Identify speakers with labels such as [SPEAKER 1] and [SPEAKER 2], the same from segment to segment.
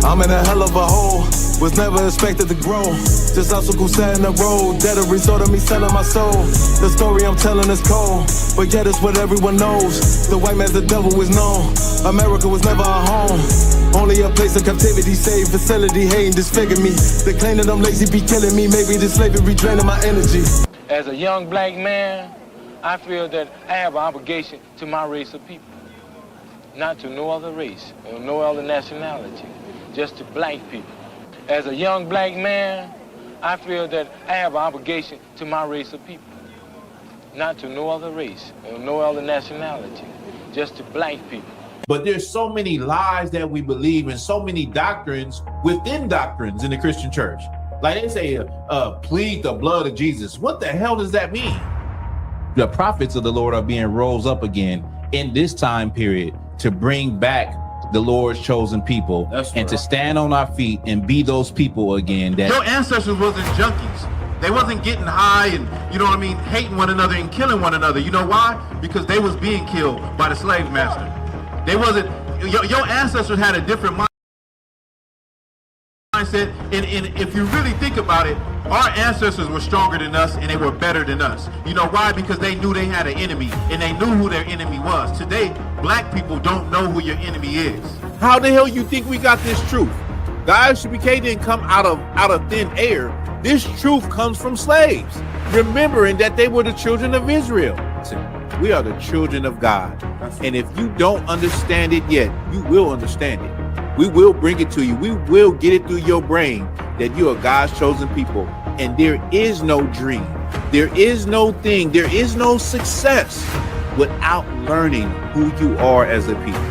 [SPEAKER 1] I'm in a hell of a hole, was never expected to grow. Just obstacles set in the road, that a result of me selling my soul. The story I'm telling is cold, but yet it's what everyone knows. The white man's the devil is known. America was never our home, only a place of captivity, save facility, hating disfigure me. They claim that I'm lazy, be killing me, maybe this slavery draining my energy.
[SPEAKER 2] As a young black man, I feel that I have an obligation to my race of people, not to no other race or no other nationality, just to black people. As a young black man, I feel that I have an obligation to my race of people, not to no other race or no other nationality, just to black people.
[SPEAKER 3] But there's so many lies that we believe and so many doctrines within doctrines in the Christian church. Like they say, plead the blood of Jesus. What the hell does that mean? The prophets of the Lord are being rose up again in this time period to bring back the Lord's chosen people. That's and right. To stand on our feet and be those people again. That
[SPEAKER 4] your ancestors wasn't junkies. They wasn't getting high and, you know what I mean, hating one another and killing one another. You know why? Because they was being killed by the slave master. They wasn't, your ancestors had a different mindset. And if you really think about it, our ancestors were stronger than us and they were better than us. You know why? Because they knew they had an enemy and they knew who their enemy was. Today, black people don't know who your enemy is.
[SPEAKER 3] How the hell you think we got this truth? The I.S.U.P.K didn't come out of thin air. This truth comes from slaves, remembering that they were the children of Israel. We are the children of God. And if you don't understand it yet, you will understand it. We will bring it to you. We will get it through your brain that you are God's chosen people. And there is no dream. There is no thing. There is no success without learning who you are as a people.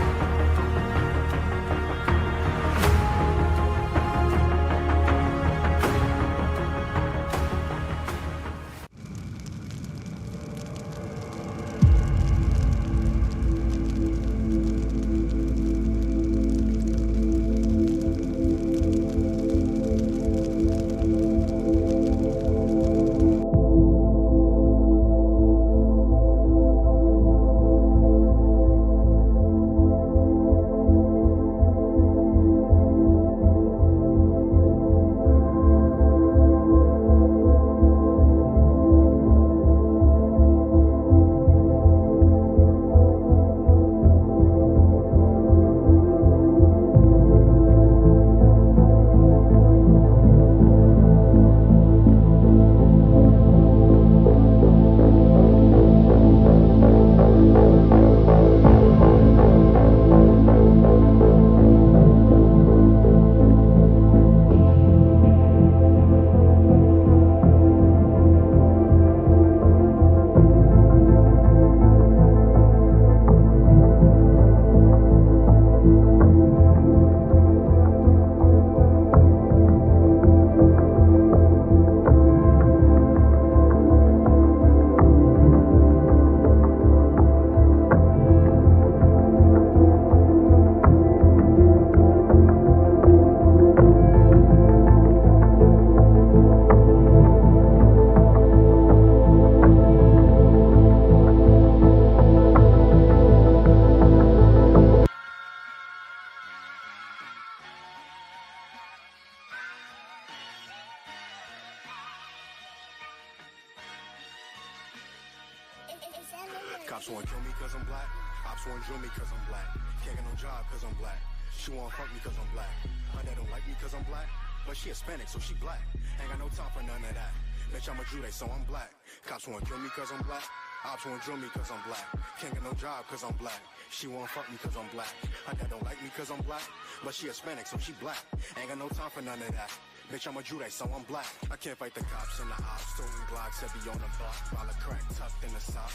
[SPEAKER 5] Cops wanna kill me cause I'm black. Ops wanna drill me cause I'm black. Can't get no job cause I'm black. She wanna fuck me cause I'm black. My dad don't like me cause I'm black. But she Hispanic so she black. Ain't got no time for none of that. Bitch, I'm a Jude, so I'm black. Cops wanna kill me cause I'm black. Ops won't drill me cause I'm black. Can't get no job cause I'm black. She won't fuck me cause I'm black. Her dad don't like me cause I'm black. But she Hispanic, so she black. Ain't got no time for none of that. Bitch, I'm a Judite, so I'm black. I can't fight the cops and the ops. Stolen Glocks, heavy on the block. While a crack tucked in the sock.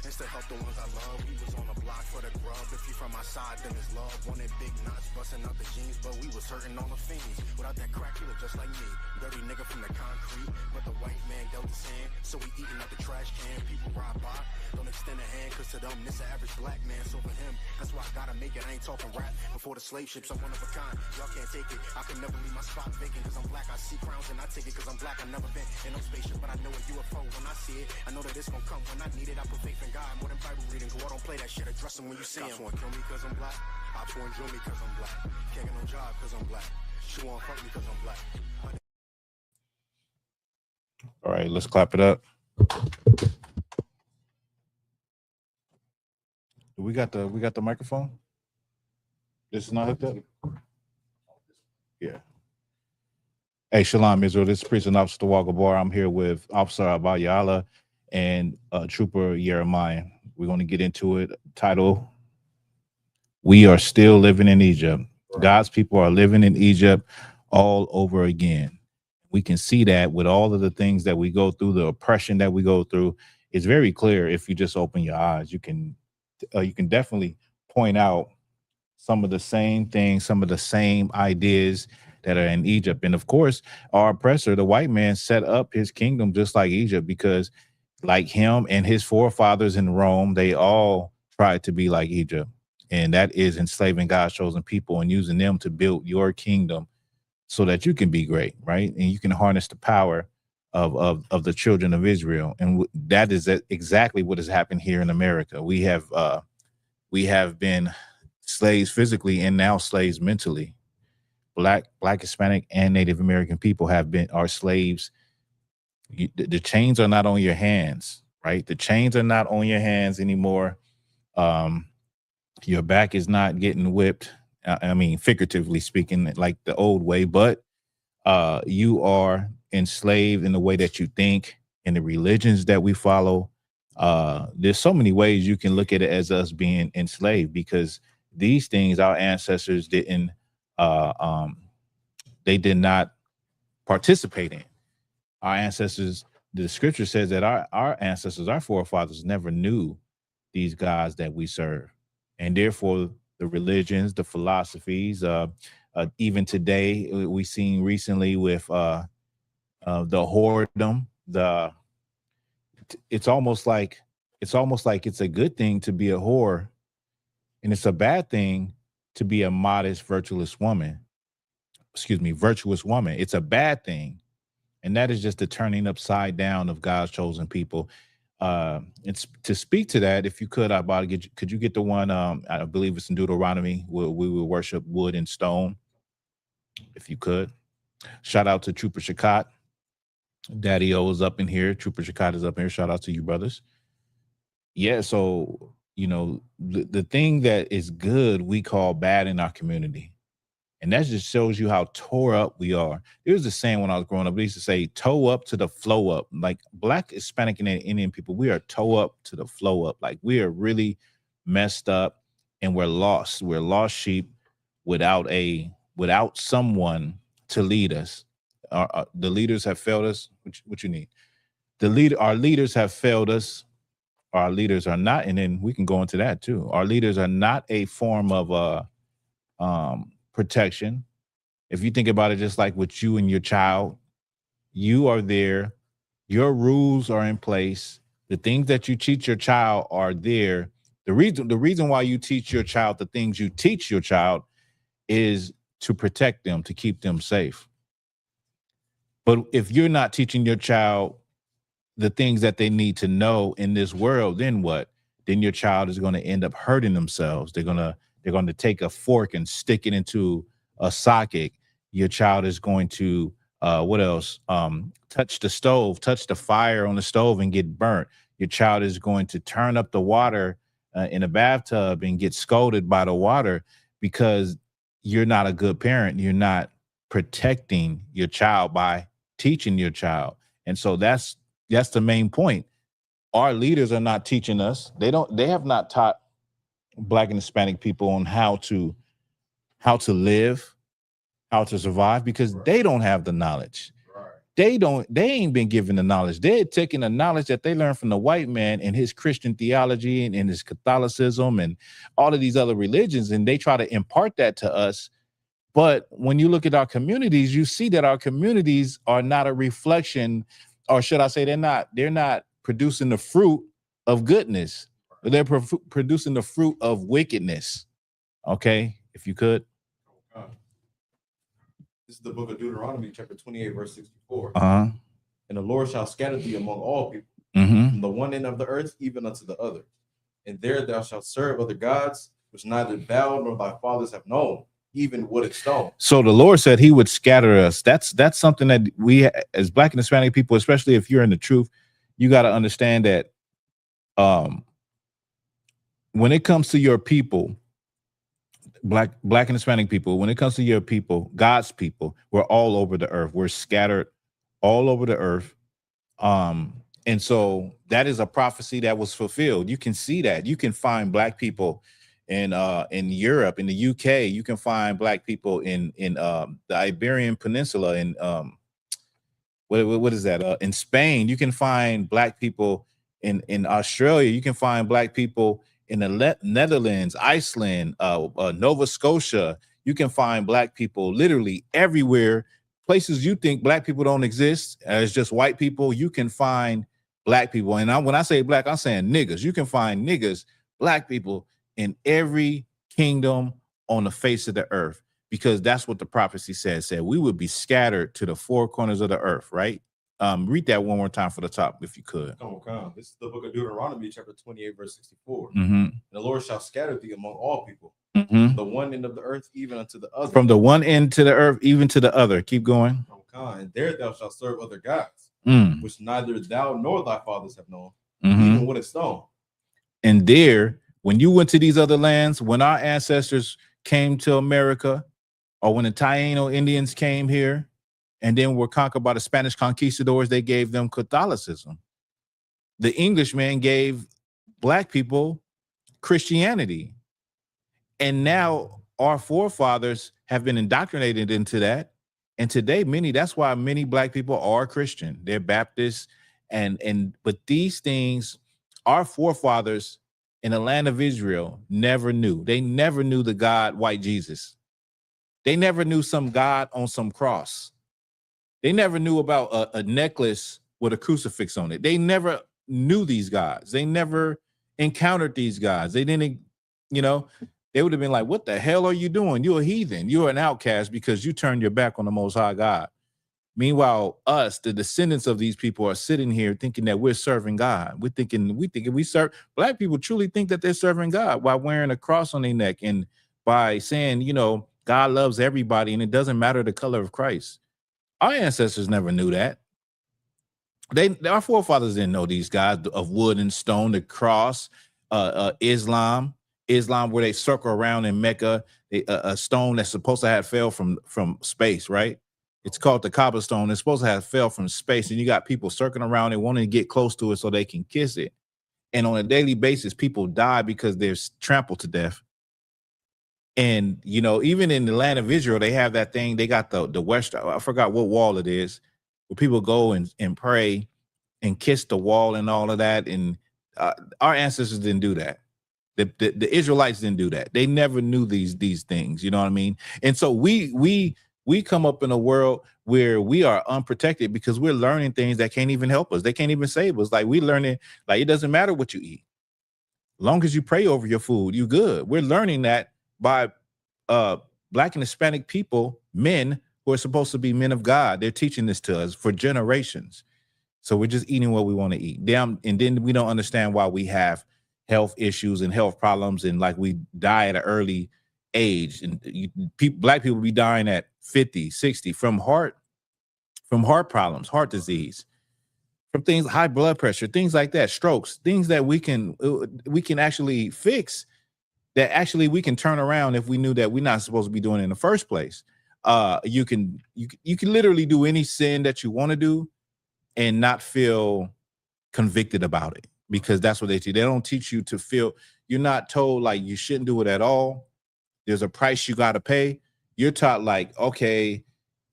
[SPEAKER 5] Instead help the ones I love. We was on the block for the grub. If you from my side, then it's love. Wanted big knots, busting out the jeans. But we was hurting on the fiends. Without that crack, he look just like me. Dirty nigga from the concrete. But the white man dealt his hand. So we eating out the trash can. People ride by. Don't extend a hand, cause to them, this an average black man. So for him, that's why I gotta make it. I ain't talking rap. Before the slave ships, I'm one of a kind. Y'all can't take it. I can never leave my spot vacant. Cause I'm black, I see crowns and I take it. Cause I'm black, I never been in no spaceship. But I know a UFO when I see it. I know that it's gonna come when I need it. I put faith in God more than Bible reading. Cause I don't play that shit. Address them when you see him. Ops won't kill me cause I'm black. Ops won't drill me cause I'm black. Can't get no job cause I'm black. She won't fuck me cause I'm black.
[SPEAKER 3] All right, let's clap it up. We got the microphone. This is not hooked up. Yeah. Hey, Shalom, Israel. This is Prison Officer Walker Bar. I'm here with Officer Abayala and Trooper Jeremiah. We're going to get into it. Title: We are still living in Egypt. God's people are living in Egypt all over again. We can see that with all of the things that we go through, the oppression that we go through. It's very clear if you just open your eyes. You can definitely point out some of the same things, some of the same ideas that are in Egypt. And of course, our oppressor, the white man, set up his kingdom just like Egypt, because like him and his forefathers in Rome, they all tried to be like Egypt. And that is enslaving God's chosen people and using them to build your kingdom so that you can be great, right? And you can harness the power of the children of Israel. And that is exactly what has happened here in America. We have been slaves physically and now slaves mentally. Black, Hispanic, and Native American people are slaves. The chains are not on your hands, right? The chains are not on your hands anymore. Your back is not getting whipped. I mean, figuratively speaking, like the old way, but you are enslaved in the way that you think, in the religions that we follow. There's so many ways you can look at it as us being enslaved, because these things our ancestors didn't, they did not participate in. Our ancestors, the scripture says that our ancestors, our forefathers, never knew these gods that we serve. And therefore, the religions, the philosophies, even today, we've seen recently with the whoredom, it's almost like it's a good thing to be a whore, and it's a bad thing to be a modest, virtuous woman. It's a bad thing. And that is just the turning upside down of God's chosen people. It's to speak to that. If you could, could you get the one? I believe it's in Deuteronomy, where we will worship wood and stone. If you could, shout out to Trooper Shakat. Daddy O is up in here. Trooper Shakat is up in here. Shout out to you, brothers. Yeah. So, the thing that is good, we call bad in our community. And that just shows you how tore up we are. There was a saying when I was growing up, they used to say, toe up to the flow up. Like Black, Hispanic, and Indian people, we are toe up to the flow up. Like we are really messed up and we're lost. We're lost sheep without someone to lead us. The leaders have failed us. What you need? Our leaders have failed us. Our leaders are not, and then we can go into that too. Our leaders are not a form of protection. If you think about it, just like with you and your child, you are there, your rules are in place, the things that you teach your child are there. The reason why you teach your child the things you teach your child is to protect them, to keep them safe. But if you're not teaching your child the things that they need to know in this world, then what? Then your child is going to end up hurting themselves. They're going to take a fork and stick it into a socket. Your child is going to, touch the stove, touch the fire on the stove and get burnt. Your child is going to turn up the water in a bathtub and get scolded by the water because you're not a good parent. You're not protecting your child by teaching your child. And so that's the main point. our leaders are not teaching us. They have not taught Black and Hispanic people on how to live, how to survive, because they don't have the knowledge. They ain't been given the knowledge. They're taking the knowledge that they learned from the white man and his Christian theology and his Catholicism and all of these other religions, and they try to impart that to us. But when you look at our communities, you see that our communities are not a reflection, or should I say they're not producing the fruit of goodness. They're producing the fruit of wickedness. Okay, if you could.
[SPEAKER 6] This is the book of Deuteronomy, chapter 28, verse 64.
[SPEAKER 3] And
[SPEAKER 6] the Lord shall scatter thee among all people, from the one end of the earth even unto the other. And there thou shalt serve other gods, which neither thou nor thy fathers have known, even wood and stone. So
[SPEAKER 3] the Lord said he would scatter us. That's something that we, as Black and Hispanic people, especially if you're in the truth, you got to understand that when it comes to your people, Black and Hispanic people, when it comes to your people, God's people, we're all over the earth. We're scattered all over the earth. And so that is a prophecy that was fulfilled. You can see that. You can find Black people in Europe, in the UK. You can find Black people in the Iberian Peninsula, in what is that? In Spain. You can find Black people in Australia. You can find Black people in the Netherlands, Iceland, Nova Scotia. You can find Black people literally everywhere. Places you think Black people don't exist, as just white people, you can find Black people. And when I say Black, I'm saying niggas. You can find niggas, Black people, in every kingdom on the face of the earth, because that's what the prophecy said we would be scattered to the four corners of the earth, right? Read that one more time for the top, if you could.
[SPEAKER 6] Come. This is the book of Deuteronomy, chapter 28, verse 64.
[SPEAKER 3] And
[SPEAKER 6] the Lord shall scatter thee among all people,
[SPEAKER 3] from
[SPEAKER 6] the one end of the earth even unto the other.
[SPEAKER 3] From the one end to the earth, even to the other. Keep going.
[SPEAKER 6] And there thou shalt serve other gods, which neither thou nor thy fathers have known, even wood and stone.
[SPEAKER 3] And there, when you went to these other lands, when our ancestors came to America, or when the Taino Indians came here, and then were conquered by the Spanish conquistadors, they gave them Catholicism. The Englishmen gave Black people Christianity. And now our forefathers have been indoctrinated into that. And today, that's why many Black people are Christian. They're Baptists. But these things, our forefathers in the land of Israel never knew. They never knew the God, white Jesus. They never knew some God on some cross. They never knew about a necklace with a crucifix on it. They never knew these gods. They never encountered these gods. They didn't, they would have been like, what the hell are you doing? You're a heathen. You're an outcast because you turned your back on the Most High God. Meanwhile, us, the descendants of these people, are sitting here thinking that we're serving God. We thinking we serve. Black people truly think that they're serving God while wearing a cross on their neck and by saying, God loves everybody and it doesn't matter the color of Christ. Our ancestors never knew that. Our forefathers didn't know these guys of wood and stone, the cross, Islam, where they circle around in Mecca, a stone that's supposed to have fell from space, right? It's called the Kaaba stone. It's supposed to have fell from space, and you got people circling around and wanting to get close to it so they can kiss it. And on a daily basis, people die because they're trampled to death. And, even in the land of Israel, they have that thing. They got the west, I forgot what wall it is, where people go and pray and kiss the wall and all of that. And our ancestors didn't do that. The Israelites didn't do that. They never knew these things. You know what I mean? And so we come up in a world where we are unprotected because we're learning things that can't even help us. They can't even save us. Like we learning, like it doesn't matter what you eat. As long as you pray over your food, you good. We're learning that by Black and Hispanic people, men who are supposed to be men of God. They're teaching this to us for generations. So we're just eating what we want to eat. And then we don't understand why we have health issues and health problems, and like we die at an early age. And Black people be dying at 50, 60 from heart problems, heart disease, from things, high blood pressure, things like that, strokes, things that we can actually fix, that actually we can turn around if we knew that we're not supposed to be doing it in the first place. You can literally do any sin that you want to do and not feel convicted about it. because that's what they teach. They don't teach you to feel. You're not told like you shouldn't do it at all. There's a price you got to pay. You're taught like, okay,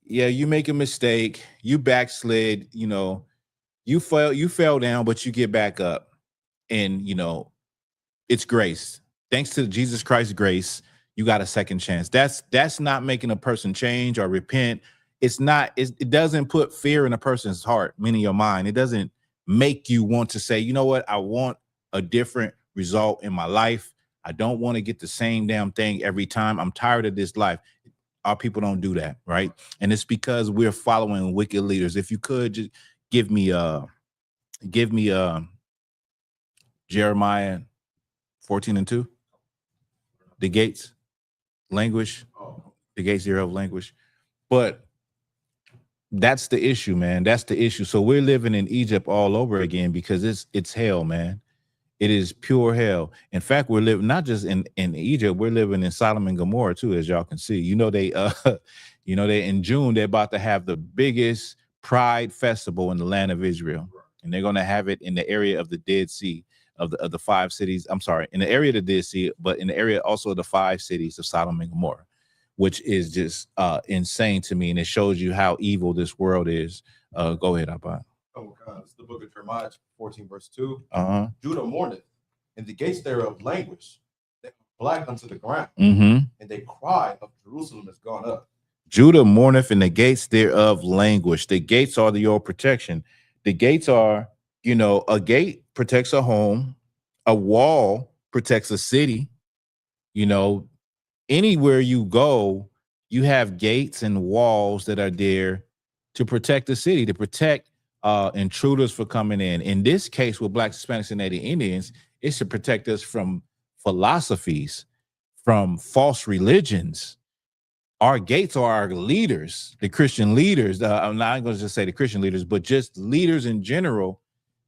[SPEAKER 3] yeah, you make a mistake, you backslid, you know, you fell down, but you get back up, and you know, it's grace. Thanks to Jesus Christ's grace, you got a second chance. That's not making a person change or repent. It's not. It doesn't put fear in a person's heart, meaning your mind. It doesn't make you want to say, you know what, I want a different result in my life. I don't want to get the same damn thing every time. I'm tired of this life. Our people don't do that, right? And it's because we're following wicked leaders. If you could just give me Jeremiah 14:2. The gates languish, the gates thereof languish. But that's the issue, man. That's the issue. So we're living in Egypt all over again because it's hell, man. It is pure hell. In fact, we're living not just in Egypt, we're living in Sodom and Gomorrah too, as y'all can see. You know, they in June, they're about to have the biggest pride festival in the land of Israel. And they're going to have it in the area of the Dead Sea, of the 5 cities. I'm sorry, in the area of the Dead Sea, but in the area also of the 5 cities of Sodom and Gomorrah, which is just insane to me. And it shows you how evil this world is. Go ahead, Abba.
[SPEAKER 6] Oh God, it's the book of Jeremiah 14 verse 2.
[SPEAKER 3] Judah
[SPEAKER 6] mourneth, and the gates thereof languish. They are black unto the ground,
[SPEAKER 3] and
[SPEAKER 6] they cry of Jerusalem is gone up.
[SPEAKER 3] Judah mourneth, and the gates thereof languish. The gates are your protection. The gates are, you know, a gate protects a home, a wall protects a city. You know, anywhere you go, you have gates and walls that are there to protect the city, to protect intruders for coming in. In this case, with Blacks, Hispanics, and Native Indians, it's to protect us from philosophies, from false religions. Our gates are our leaders, the Christian leaders. I'm not going to just say the Christian leaders, but just leaders in general.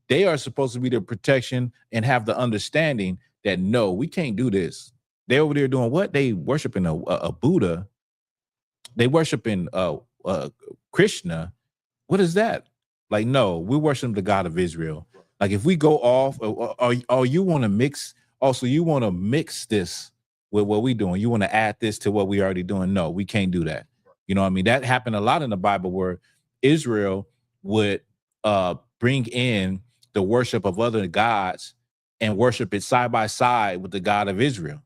[SPEAKER 3] They are supposed to be the protection and have the understanding that, no, we can't do this. They over there doing what? They worshiping a Buddha. They worshiping Krishna. What is that? Like, no, we worship the God of Israel. Like, if we go off, or you want to mix, also you want to mix this with what we doing. You want to add this to what we already doing. No, we can't do that. You know what I mean? That happened a lot in the Bible where Israel would bring in the worship of other gods and worship it side by side with the God of Israel.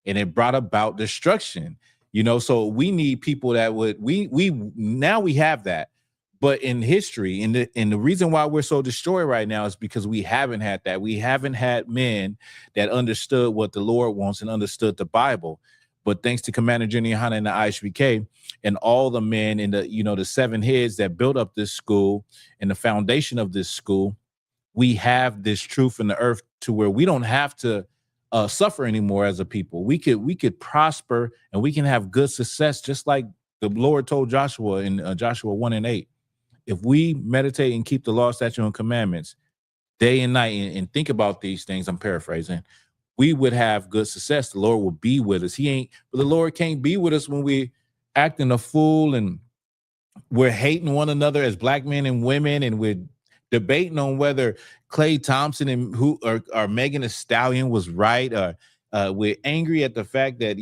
[SPEAKER 3] And it brought about destruction. You know, so we need people that would, now we have that. But in history, and the reason why we're so destroyed right now is because we haven't had that. We haven't had men that understood what the Lord wants and understood the Bible. But thanks to Commander General YAHANNA and the I.S.U.P.K and all the men in the, you know, the 7 heads that built up this school and the foundation of this school, we have this truth in the earth to where we don't have to suffer anymore as a people. We could prosper and we can have good success, just like the Lord told Joshua in Joshua 1:8. If we meditate and keep the law, statute, and commandments day and night and think about these things, I'm paraphrasing, we would have good success. The Lord will be with us. But the Lord can't be with us when we acting a fool and we're hating one another as black men and women, and we're debating on whether Klay Thompson and Megan Thee Stallion was right, or we're angry at the fact that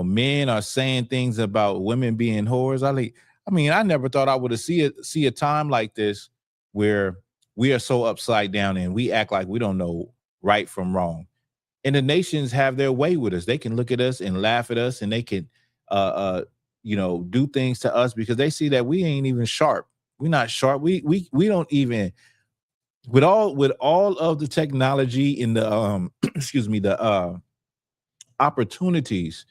[SPEAKER 3] men are saying things about women being whores. I never thought I would see a time like this where we are so upside down and we act like we don't know right from wrong. And the nations have their way with us. They can look at us and laugh at us, and they can do things to us because they see that we ain't even sharp. We're not sharp. We don't even, with all of the technology in the the opportunities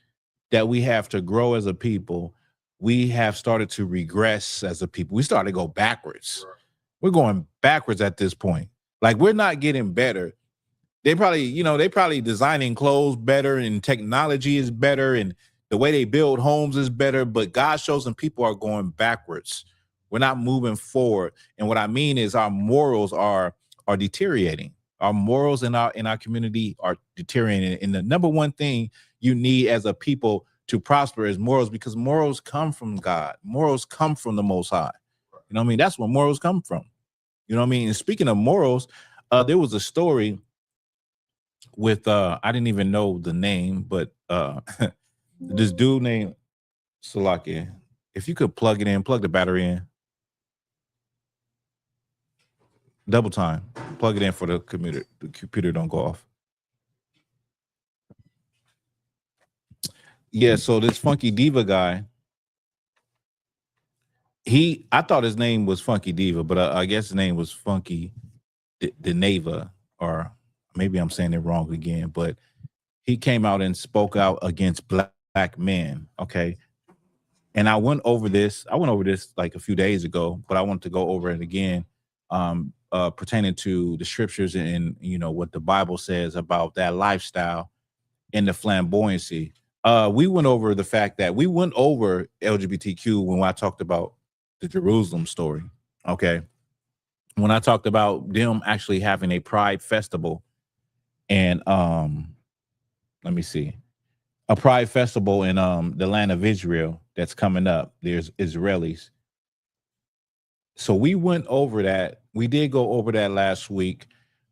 [SPEAKER 3] that we have to grow as a people, we have started to regress as a people. We started to go backwards. Right. We're going backwards at this point. Like, we're not getting better. They probably designing clothes better, and technology is better, and the way they build homes is better, but God's chosen people are going backwards. We're not moving forward. And what I mean is our morals are deteriorating. Our morals in our community are deteriorating. And the number one thing you need as a people to prosper is morals, because morals come from God. Morals come from the Most High. You know what I mean? That's where morals come from. You know what I mean? And speaking of morals, there was a story with I didn't even know the name, but this dude named Salaki. If you could plug the battery in, double time, plug it in for the computer don't go off. Yeah, so this Funky Diva guy, I thought his name was Funky Diva, but I guess his name was Funky Deneva, or maybe I'm saying it wrong again, but he came out and spoke out against black men, okay? And I went over this like a few days ago, but I wanted to go over it again, pertaining to the scriptures and, you know, what the Bible says about that lifestyle and the flamboyancy. We went over the fact that we went over LGBTQ when I talked about the Jerusalem story, okay? When I talked about them actually having a pride festival and let me see, a pride festival in the land of Israel that's coming up. There's Israelis. So we went over that. We did go over that last week,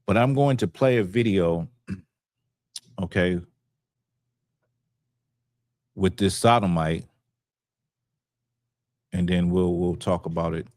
[SPEAKER 3] but I'm going to play a video, okay, with this sodomite, and then we'll talk about it.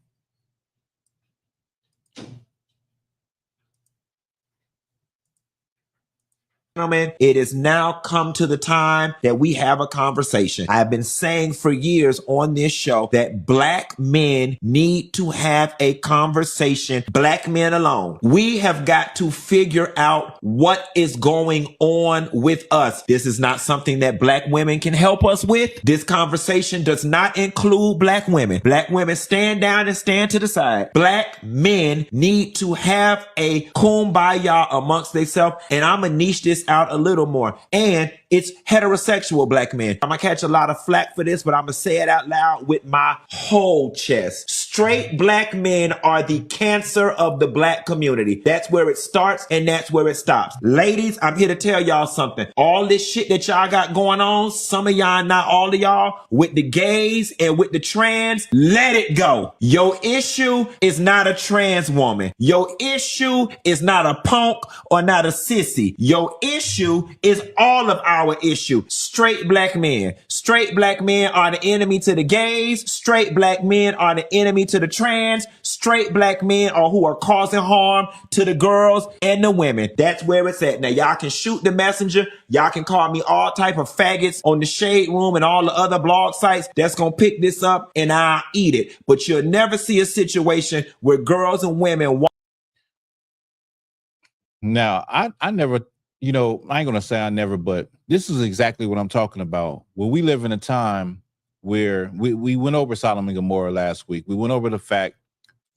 [SPEAKER 7] Gentlemen, it has now come to the time that we have a conversation. I've been saying for years on this show that black men need to have a conversation, black men alone. We have got to figure out what is going on with us. This is not something that black women can help us with. This conversation does not include black women. Black women, stand down and stand to the side. Black men need to have a kumbaya amongst themselves, and I'm gonna niche this out a little more. And it's heterosexual black men. I'm gonna catch a lot of flack for this, but I'm gonna say it out loud with my whole chest. Straight black men are the cancer of the black community. That's where it starts and that's where it stops. Ladies, I'm here to tell y'all something. All this shit that y'all got going on, some of y'all, not all of y'all, with the gays and with the trans, let it go. Your issue is not a trans woman. Your issue is not a punk or not a sissy. Your issue is all of our issue. Straight black men. Straight black men are the enemy to the gays. Straight black men are the enemy to the trans. Straight black men are who are causing harm to the girls and the women. That's where it's at. Now, y'all can shoot the messenger. Y'all can call me all type of faggots on the Shade Room and all the other blog sites that's going to pick this up and I'll eat it. But you'll never see a situation where girls and women.
[SPEAKER 3] Now, I never, you know, I ain't going to say I never, but this is exactly what I'm talking about. Well, we live in a time where we went over Sodom and Gomorrah last week. We went over the fact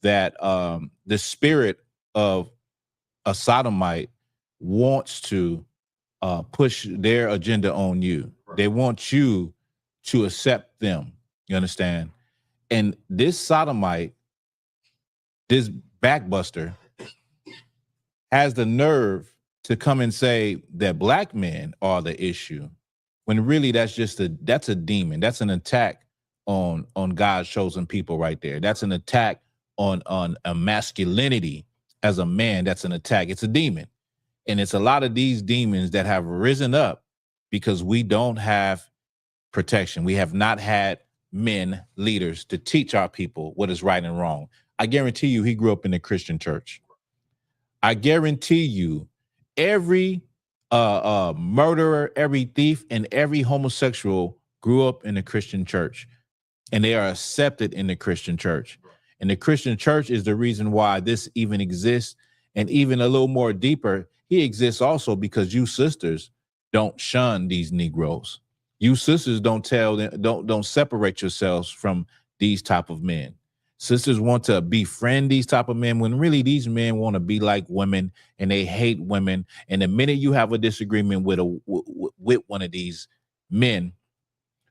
[SPEAKER 3] that the spirit of a sodomite wants to push their agenda on you. Right. They want you to accept them. You understand? And this sodomite, this backbuster, has the nerve to come and say that black men are the issue, when really that's a demon. That's an attack on God's chosen people right there. That's an attack on a masculinity as a man. That's an attack. It's a demon. And it's a lot of these demons that have risen up because we don't have protection. We have not had men, leaders, to teach our people what is right and wrong. I guarantee you he grew up in the Christian church. I guarantee you every murderer, every thief, and every homosexual grew up in the Christian church, and they are accepted in the Christian church. And the Christian church is the reason why this even exists. And even a little more deeper, he exists also because you sisters don't shun these Negroes. You sisters don't tell them, don't separate yourselves from these type of men. Sisters want to befriend these type of men when really these men want to be like women and they hate women. And the minute you have a disagreement with one of these men,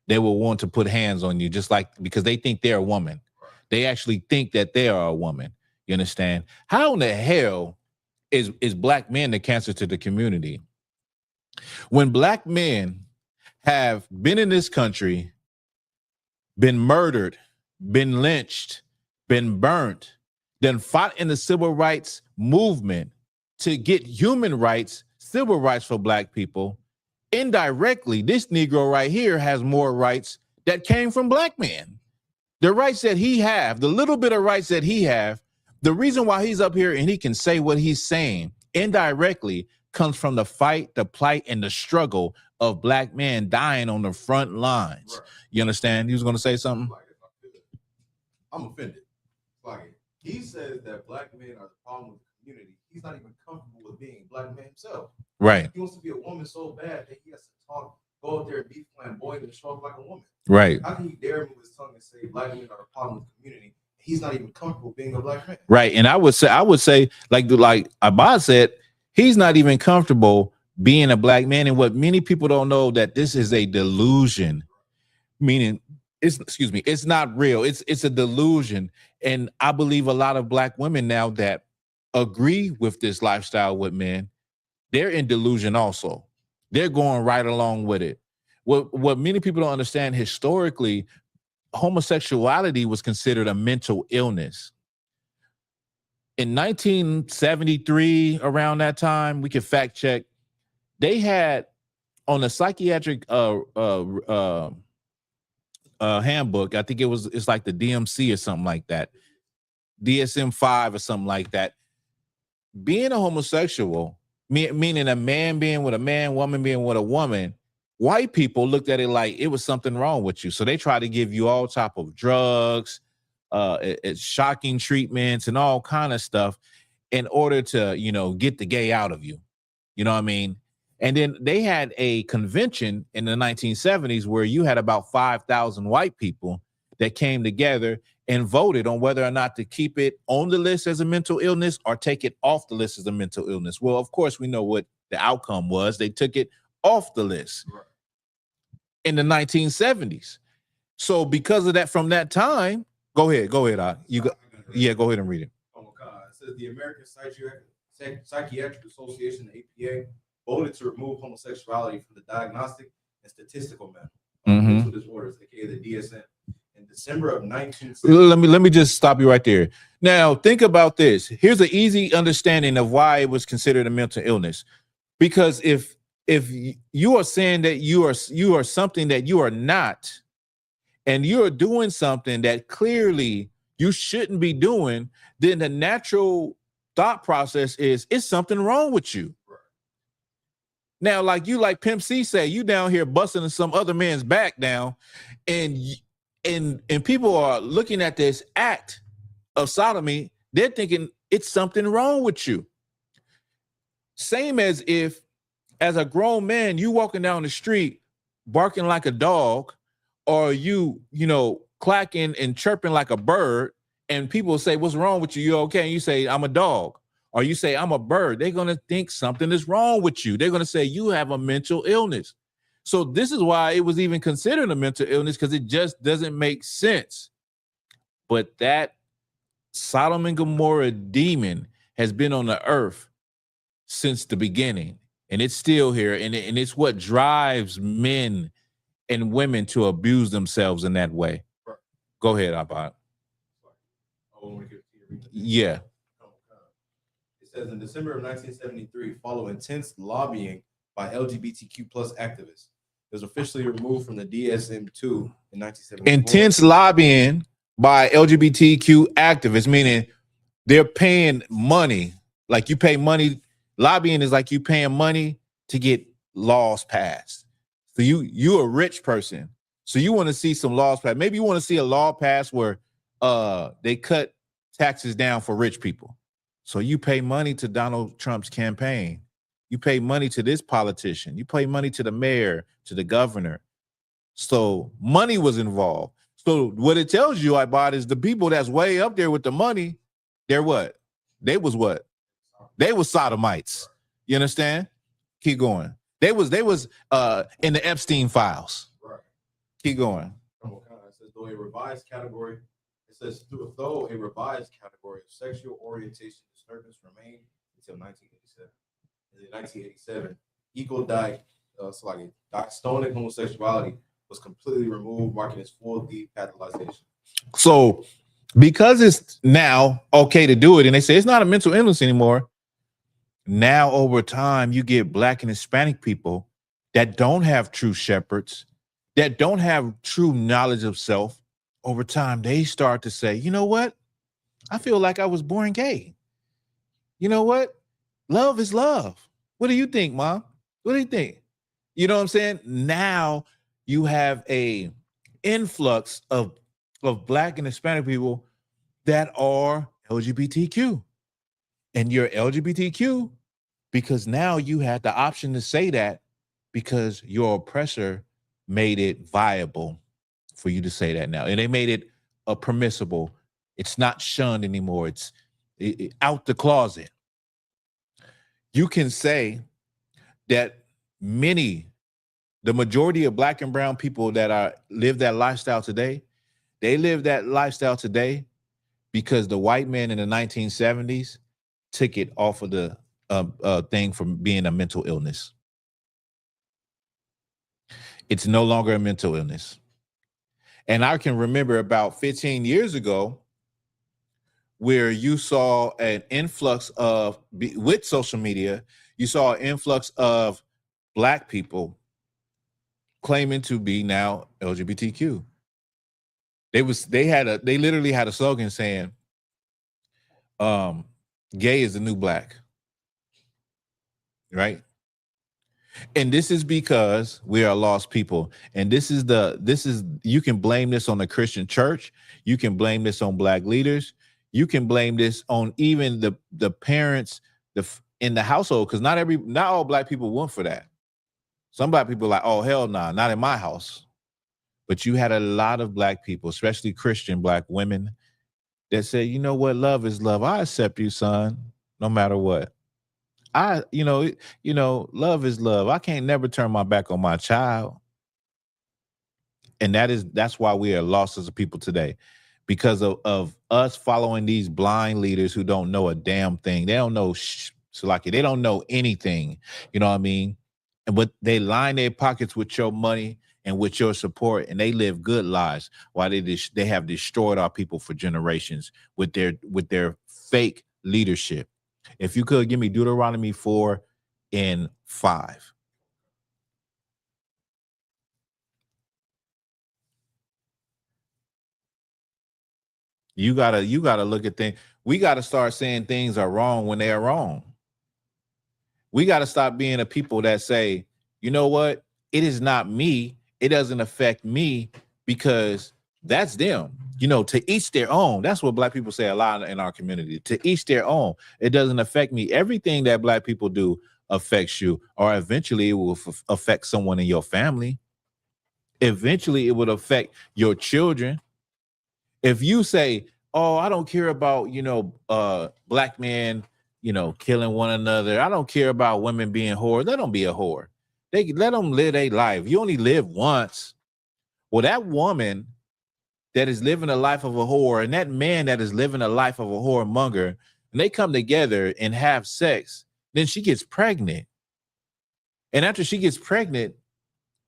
[SPEAKER 3] they will want to put hands on you, just like because they think they're a woman. They actually think that they are a woman. You understand? How in the hell is black men the cancer to the community? When black men have been in this country, been murdered, been lynched, been burnt, then fought in the civil rights movement to get human rights, civil rights for black people, indirectly, this Negro right here has more rights that came from black men. The rights that he have, the little bit of rights that he have, the reason why he's up here and he can say what he's saying indirectly comes from the fight, the plight, and the struggle of black men dying on the front lines. Right. You understand? He was going to say something?
[SPEAKER 6] I'm offended. Like, he says that black men are the problem with the community. He's not even comfortable with being a black man himself.
[SPEAKER 3] Right.
[SPEAKER 6] He wants to be a woman so bad that he has to talk, go out there and be flamboyant and show up like a woman.
[SPEAKER 3] Right.
[SPEAKER 6] How can you dare move his tongue and say black men are the problem with the community? He's not even comfortable being a black man.
[SPEAKER 3] Right. And I would say, like Abad said, he's not even comfortable being a black man. And what many people don't know, that this is a delusion, meaning it's not real. It's a delusion. And I believe a lot of black women now that agree with this lifestyle with men, they're in delusion also. They're going right along with it. What many people don't understand, historically, homosexuality was considered a mental illness. In 1973, around that time, we can fact check, they had on a psychiatric handbook, I think it's like the DMC or something like that, DSM-5 or something like that. Being a homosexual, meaning a man being with a man, woman being with a woman, white people looked at it like it was something wrong with you. So they try to give you all type of drugs, it's shocking treatments and all kind of stuff in order to, get the gay out of you. You know what I mean? And then they had a convention in the 1970s where you had about 5,000 white people that came together and voted on whether or not to keep it on the list as a mental illness or take it off the list as a mental illness. Well, of course, we know what the outcome was. They took it off the list in the 1970s. So because of that, from that time, go ahead. Go ahead and read it.
[SPEAKER 6] Oh, God. It says the American Psychiatric Association, the APA, voted to remove homosexuality from the diagnostic and statistical manual of mental disorders, aka the DSM, in December of 1970.
[SPEAKER 3] Let me just stop you right there. Now, think about this. Here's an easy understanding of why it was considered a mental illness. Because if you are saying that you are something that you are not, and you're doing something that clearly you shouldn't be doing, then the natural thought process is it's something wrong with you. Now, like Pimp C say, you down here busting some other man's back down, and people are looking at this act of sodomy, they're thinking it's something wrong with you. Same as if, as a grown man, you walking down the street barking like a dog, or you clacking and chirping like a bird, and people say, "What's wrong with you? You okay?" And you say, "I'm a dog." Or you say, "I'm a bird," they're going to think something is wrong with you. They're going to say you have a mental illness. So this is why it was even considered a mental illness, because it just doesn't make sense. But that Sodom and Gomorrah demon has been on the earth since the beginning, and it's still here. And it's what drives men and women to abuse themselves in that way. Go ahead, Abad. Yeah.
[SPEAKER 6] Says in December of 1973, following intense lobbying by LGBTQ plus activists, it was officially removed from the DSM-2 in 1974.
[SPEAKER 3] Intense lobbying by LGBTQ activists, meaning they're paying money. Like you pay money. Lobbying is like you paying money to get laws passed. So you're a rich person, so you want to see some laws passed. Maybe you want to see a law passed where they cut taxes down for rich people. So you pay money to Donald Trump's campaign. You pay money to this politician. You pay money to the mayor, to the governor. So money was involved. So what it tells you, Ibad, is the people that's way up there with the money, they're what? They was what? They was sodomites. You understand? Keep going. They was in the Epstein files.
[SPEAKER 6] Right.
[SPEAKER 3] Keep going.
[SPEAKER 6] It says though a revised category of sexual orientation disturbance remained until 1987. In 1987, diastonic homosexuality was completely removed, marking its full depatholization.
[SPEAKER 3] So because it's now okay to do it, and they say it's not a mental illness anymore. Now, over time, you get Black and Hispanic people that don't have true shepherds, that don't have true knowledge of self. Over time, they start to say, you know what? I feel like I was born gay. You know what? Love is love. What do you think, Mom? What do you think? You know what I'm saying? Now you have a influx of Black and Hispanic people that are LGBTQ. And you're LGBTQ because now you had the option to say that because your oppressor made it viable for you to say that now. And they made it permissible. It's not shunned anymore. It's out the closet. You can say that the majority of Black and brown people that live that lifestyle today, they live that lifestyle today because the white man in the 1970s took it off of the thing from being a mental illness. It's no longer a mental illness. And I can remember about 15 years ago where you saw an influx with social media, you saw an influx of Black people claiming to be now LGBTQ. They literally had a slogan saying, gay is the new Black. Right? And this is because we are lost people. And you can blame this on the Christian church. You can blame this on Black leaders. You can blame this on even the parents in the household, because not all Black people went for that. Some Black people are like, oh, hell nah, not in my house. But you had a lot of Black people, especially Christian Black women, that said, you know what, love is love. I accept you, son, no matter what. Love is love. I can't never turn my back on my child. And that's why we are lost as a people today, because of us following these blind leaders who don't know a damn thing. They don't know they don't know anything. You know what I mean? But they line their pockets with your money and with your support, and they live good lives while they have destroyed our people for generations with their fake leadership. If you could give me Deuteronomy 4:5. You gotta look at things. We gotta start saying things are wrong when they are wrong. We gotta stop being a people that say, you know what? It is not me. It doesn't affect me because that's them. To each their own. That's what Black people say a lot in our community. To each their own. It doesn't affect me. Everything that Black people do affects you, or eventually it will affect someone in your family. Eventually it would affect your children. If you say, oh, I don't care about, Black men, killing one another. I don't care about women being whores. Let them be a whore. Let them live their life. You only live once. Well, that woman that is living a life of a whore and that man that is living a life of a whoremonger, and they come together and have sex, then she gets pregnant. And after she gets pregnant,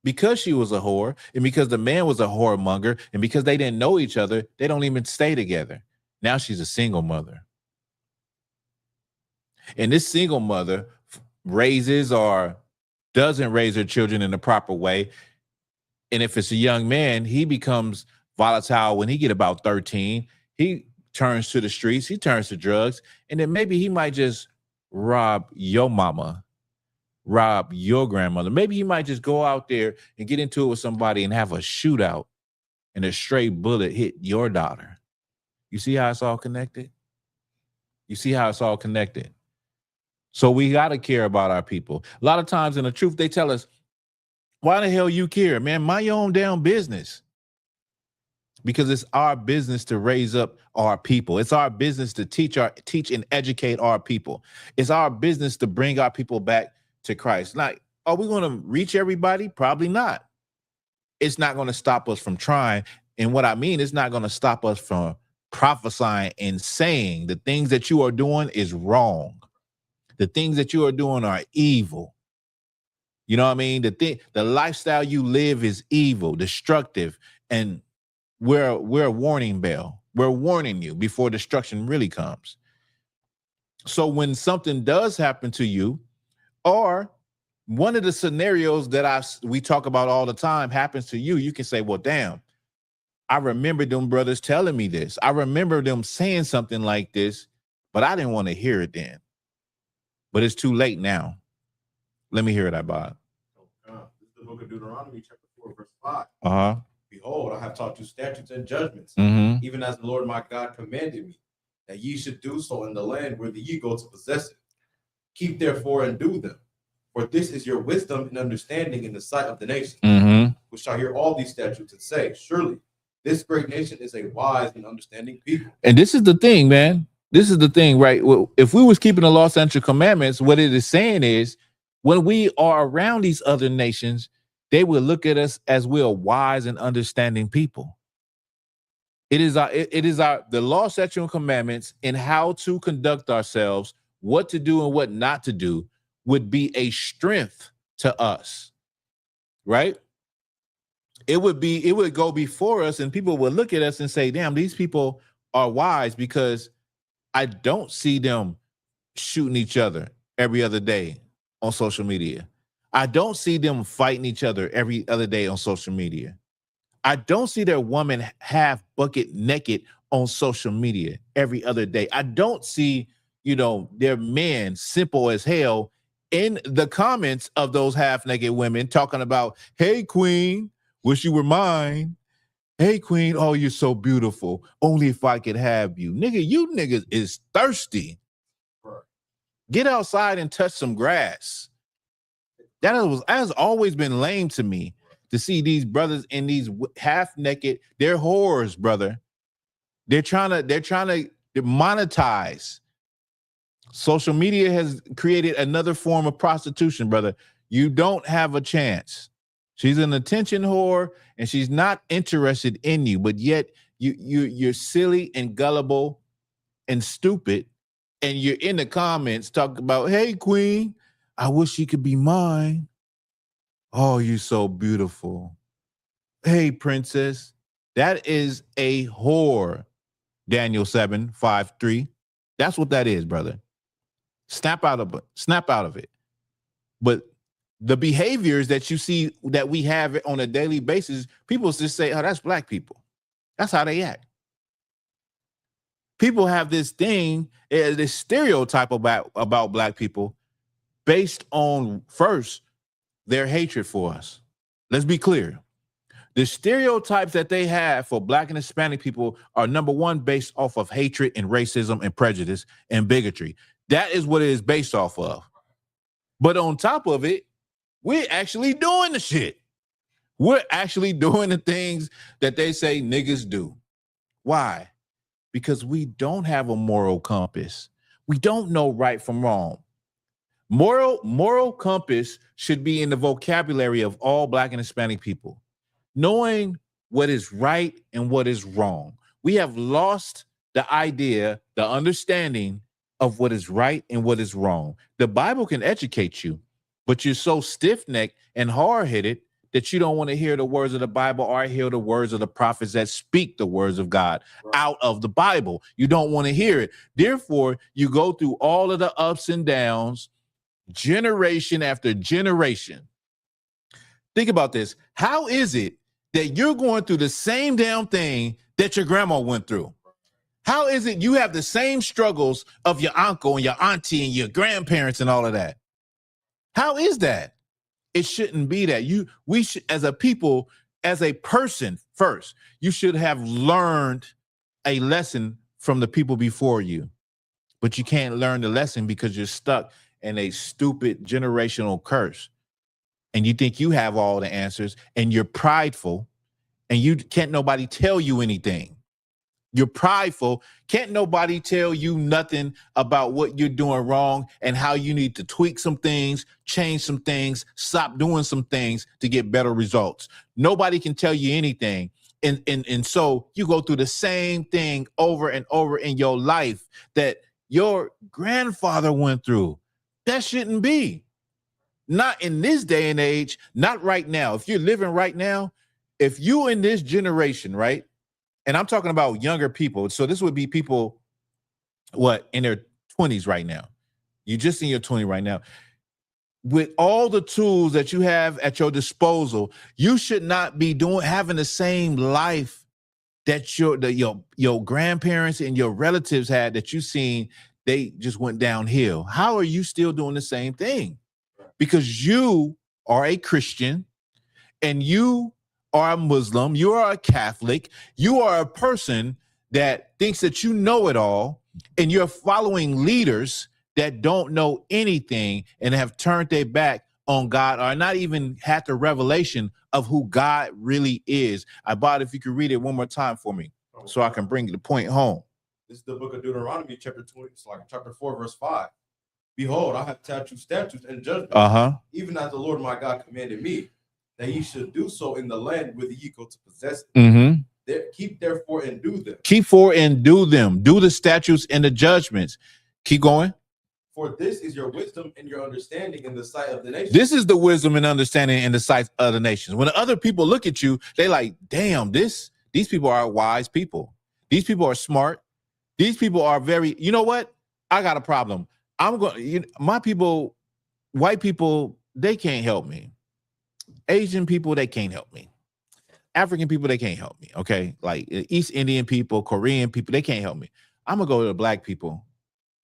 [SPEAKER 3] because she was a whore and because the man was a whoremonger and because they didn't know each other, they don't even stay together. Now she's a single mother. And this single mother raises or doesn't raise her children in the proper way. And if it's a young man, he becomes volatile when he get about 13. He turns to the streets, he turns to drugs, and then maybe he might just rob your mama, rob your grandmother. Maybe he might just go out there and get into it with somebody and have a shootout and a stray bullet hit your daughter. You see how it's all connected? You see how it's all connected? So we got to care about our people. A lot of times in the truth, they tell us, why the hell you care, man? Mind your own damn business. Because it's our business to raise up our people. It's our business to teach and educate our people. It's our business to bring our people back to Christ. Like, are we going to reach everybody? Probably not. It's not going to stop us from trying. And what I mean, it's not going to stop us from prophesying and saying the things that you are doing is wrong. The things that you are doing are evil. You know what I mean? The lifestyle you live is evil, destructive, and we're a warning bell. We're warning you before destruction really comes. So when something does happen to you, or one of the scenarios that we talk about all the time happens to you, you can say, well, damn, I remember them brothers telling me this. I remember them saying something like this, but I didn't want to hear it then. But it's too late now. Let me hear it, Abad.
[SPEAKER 6] This is the book of Deuteronomy, chapter 4, verse 5.
[SPEAKER 3] Uh-huh.
[SPEAKER 6] Behold, I have taught you statutes and judgments, even as the Lord my God commanded me, that ye should do so in the land where ye go to possess it. Keep therefore and do them. For this is your wisdom and understanding in the sight of the nations, which shall hear all these statutes and say, surely this great nation is a wise and understanding people.
[SPEAKER 3] And this is the thing, man. This is the thing, right? Well, if we was keeping the law, statutes, and commandments, what it is saying is when we are around these other nations, they will look at us as we are wise and understanding people. It is the law, statutes, and commandments and how to conduct ourselves, what to do and what not to do would be a strength to us, right? It would go before us and people would look at us and say, damn, these people are wise because I don't see them shooting each other every other day on social media. I don't see them fighting each other every other day on social media. I don't see their woman half bucket naked on social media every other day. I don't see, their men simple as hell in the comments of those half naked women talking about, hey, queen, wish you were mine. Hey, queen, oh, you're so beautiful. Only if I could have you. Nigga, you niggas is thirsty. Get outside and touch some grass. That has always been lame to me to see these brothers in these half naked. They're whores, brother. They're trying to monetize. Social media has created another form of prostitution, brother. You don't have a chance. She's an attention whore and she's not interested in you, but yet you're silly and gullible and stupid. And you're in the comments talking about, hey, queen, I wish you could be mine. Oh, you're so beautiful. Hey, princess. That is a whore. Daniel 7:5-3. That's what that is, brother. Snap out of it. But the behaviors that you see that we have on a daily basis, people just say, oh, that's black people. That's how they act. People have this thing, this stereotype about black people based on, first, their hatred for us. Let's be clear. The stereotypes that they have for black and Hispanic people are, number one, based off of hatred and racism and prejudice and bigotry. That is what it is based off of. But on top of it, we're actually doing the shit. We're actually doing the things that they say niggas do. Why? Because we don't have a moral compass. We don't know right from wrong. Moral compass should be in the vocabulary of all black and Hispanic people. Knowing what is right and what is wrong. We have lost the idea, the understanding of what is right and what is wrong. The Bible can educate you, but you're so stiff-necked and hard-headed that you don't want to hear the words of the Bible or hear the words of the prophets that speak the words of God out of the Bible. You don't want to hear it. Therefore, you go through all of the ups and downs, generation after generation. Think about this. How is it that you're going through the same damn thing that your grandma went through? How is it you have the same struggles of your uncle and your auntie and your grandparents and all of that? How is that? It shouldn't be that. We should, as a people, as a person first, you should have learned a lesson from the people before you. But you can't learn the lesson because you're stuck in a stupid generational curse. And you think you have all the answers and you're prideful and you can't nobody tell you anything. You're prideful. Can't nobody tell you nothing about what you're doing wrong and how you need to tweak some things, change some things, stop doing some things to get better results. Nobody can tell you anything. And so you go through the same thing over and over in your life that your grandfather went through. That shouldn't be. Not in this day and age, not right now. If you're living right now, if you in this generation, right, and I'm talking about younger people. So this would be people, what, in their 20s right now. You're just in your 20s right now. With all the tools that you have at your disposal, you should not be having the same life that your grandparents and your relatives had that you seen. They just went downhill. How are you still doing the same thing? Because you are a Christian and you are a Muslim, you are a Catholic, you are a person that thinks that you know it all, and you're following leaders that don't know anything and have turned their back on God or not even had the revelation of who God really is. I bought, if you could read it one more time for me so I can bring the point home.
[SPEAKER 6] This is the book of Deuteronomy, chapter 20, it's like chapter 4, verse 5. Behold, I have taught you statutes and judgments, even as the Lord my God commanded me, that ye should do so in the land whither ye go to possess it. Keep therefore and do them.
[SPEAKER 3] Keep for and do them. Do the statutes and the judgments. Keep going.
[SPEAKER 6] For this is your wisdom and your understanding in the sight of the nations.
[SPEAKER 3] This is the wisdom and understanding in the sight of the nations. When other people look at you, they like, damn, these people are wise people. These people are smart. These people are very, you know what? I got a problem. My people, white people, they can't help me. Asian people, they can't help me. African people, they can't help me. Okay. Like East Indian people, Korean people, they can't help me. I'm going to go to the black people.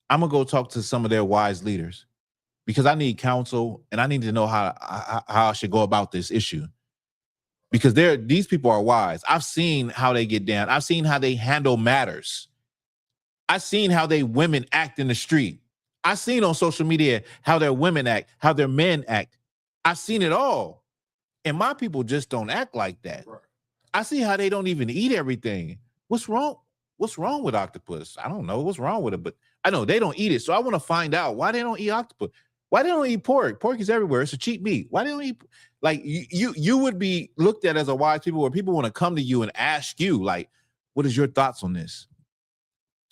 [SPEAKER 3] I'm going to go talk to some of their wise leaders because I need counsel and I need to know how I should go about this issue. Because these people are wise. I've seen how they get down. I've seen how they handle matters. I've seen how they women act in the street. I've seen on social media how their women act, how their men act. I've seen it all. And my people just don't act like that. Right. I see how they don't even eat everything. What's wrong? What's wrong with octopus? I don't know what's wrong with it, but I know they don't eat it. So I want to find out why they don't eat octopus. Why they don't eat pork? Pork is everywhere. It's a cheap meat. Why they don't eat? Like you would be looked at as a wise people where people want to come to you and ask you, like, what is your thoughts on this?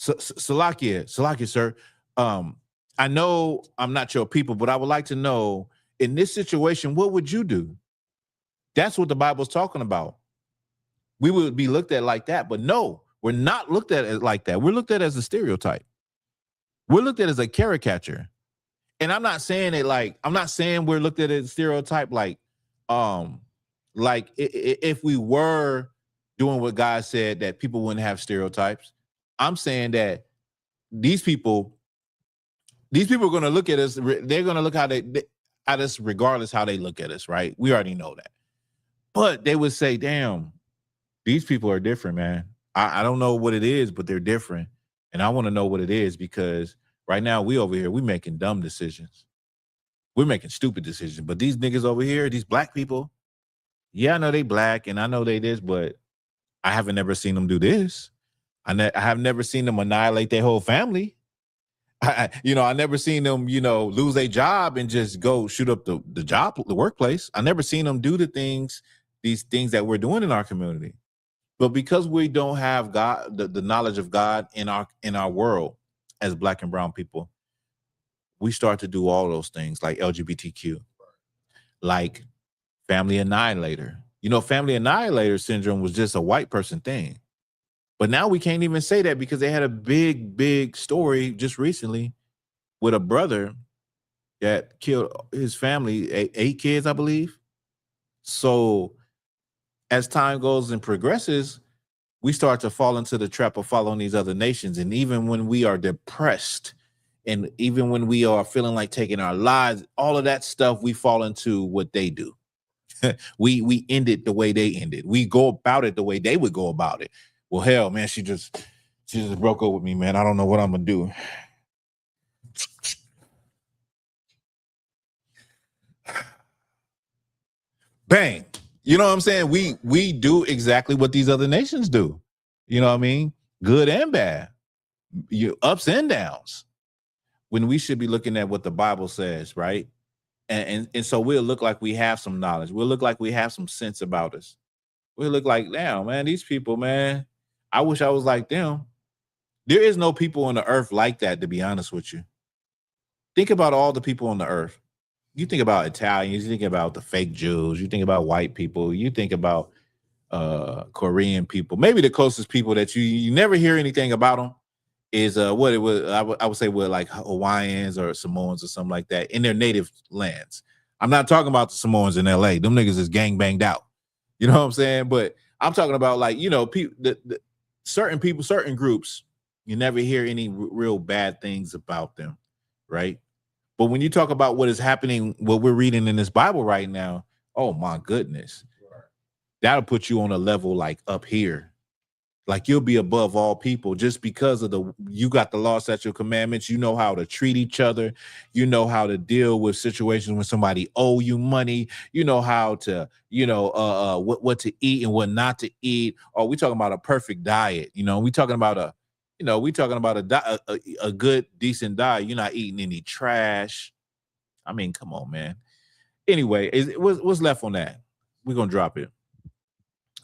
[SPEAKER 3] Salakia, sir. I know I'm not your people, but I would like to know in this situation, what would you do? That's what the Bible's talking about. We would be looked at like that, but no, we're not looked at as like that. We're looked at as a stereotype. We're looked at as a caricature. And I'm not saying it like, I'm not saying we're looked at as a stereotype like if we were doing what God said that people wouldn't have stereotypes. I'm saying that these people are going to look at us. They're going to look at us regardless how they look at us, right? We already know that. But they would say, damn, these people are different, man. I don't know what it is, but they're different. And I want to know what it is because right now we over here, we making dumb decisions. We're making stupid decisions. But these niggas over here, these black people, yeah, I know they black and I know they this, but I haven't never seen them do this. I have never seen them annihilate their whole family. I never seen them, lose their job and just go shoot up the workplace. I never seen them do these things that we're doing in our community. But because we don't have God, the knowledge of God in our world as black and brown people, we start to do all those things like LGBTQ, like family annihilator. Family annihilator syndrome was just a white person thing. But now we can't even say that because they had a big, big story just recently with a brother that killed his family, 8 kids, I believe. So as time goes and progresses, we start to fall into the trap of following these other nations. And even when we are depressed and even when we are feeling like taking our lives, all of that stuff, we fall into what they do. we end it the way they end it. We go about it the way they would go about it. Well, hell, man, she just broke up with me, man. I don't know what I'm going to do. Bang. You know what I'm saying? We do exactly what these other nations do. You know what I mean? Good and bad. Ups and downs. When we should be looking at what the Bible says, right? And so we'll look like we have some knowledge. We'll look like we have some sense about us. We'll look like, damn, man, these people, man, I wish I was like them. There is no people on the earth like that, to be honest with you. Think about all the people on the earth. You think about Italians, you think about the fake Jews, you think about white people, you think about Korean people. Maybe the closest people that you never hear anything about them is what it was. I would say with like Hawaiians or Samoans or something like that in their native lands. I'm not talking about the Samoans in LA. Them niggas is gang banged out. You know what I'm saying? But I'm talking about like, you know, people, the certain people, certain groups, you never hear any real bad things about them, right? But when you talk about what is happening, what we're reading in this Bible right now, oh my goodness, that'll put you on a level like up here. Like you'll be above all people just because of you got the law, statute, commandments. You know how to treat each other. You know how to deal with situations when somebody owe you money. You know how to, you know, what to eat and what not to eat. Or we talking about a perfect diet. You know, we talking about a good, decent diet. You're not eating any trash. I mean, come on, man. Anyway, what's left on that? We're gonna drop it.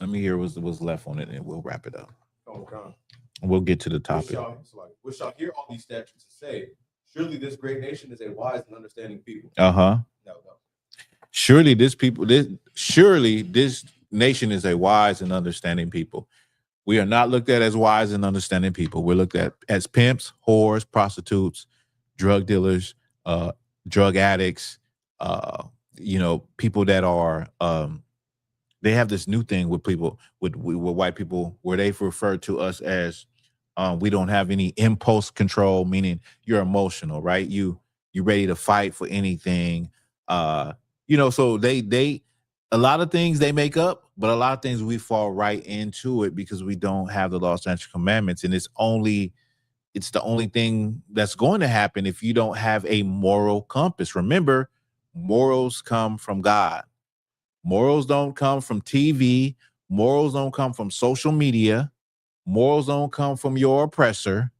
[SPEAKER 3] Let me hear what's left on it, and we'll wrap it up.
[SPEAKER 6] Okay.
[SPEAKER 3] We'll get to the topic.
[SPEAKER 6] We shall hear all these statutes and say, surely this great nation is a wise and understanding people.
[SPEAKER 3] No. Surely this nation is a wise and understanding people. We are not looked at as wise and understanding people. We're looked at as pimps, whores, prostitutes, drug dealers, drug addicts, you know, people that are they have this new thing with people with white people where they refer to us as we don't have any impulse control, meaning you're emotional, right? You ready to fight for anything. You know, so they a lot of things they make up, but a lot of things we fall right into it because we don't have the law, statute, commandments, and it's the only thing that's going to happen if you don't have a moral compass. Remember, morals come from God. Morals don't come from TV. Morals don't come from social media. Morals don't come from your oppressor.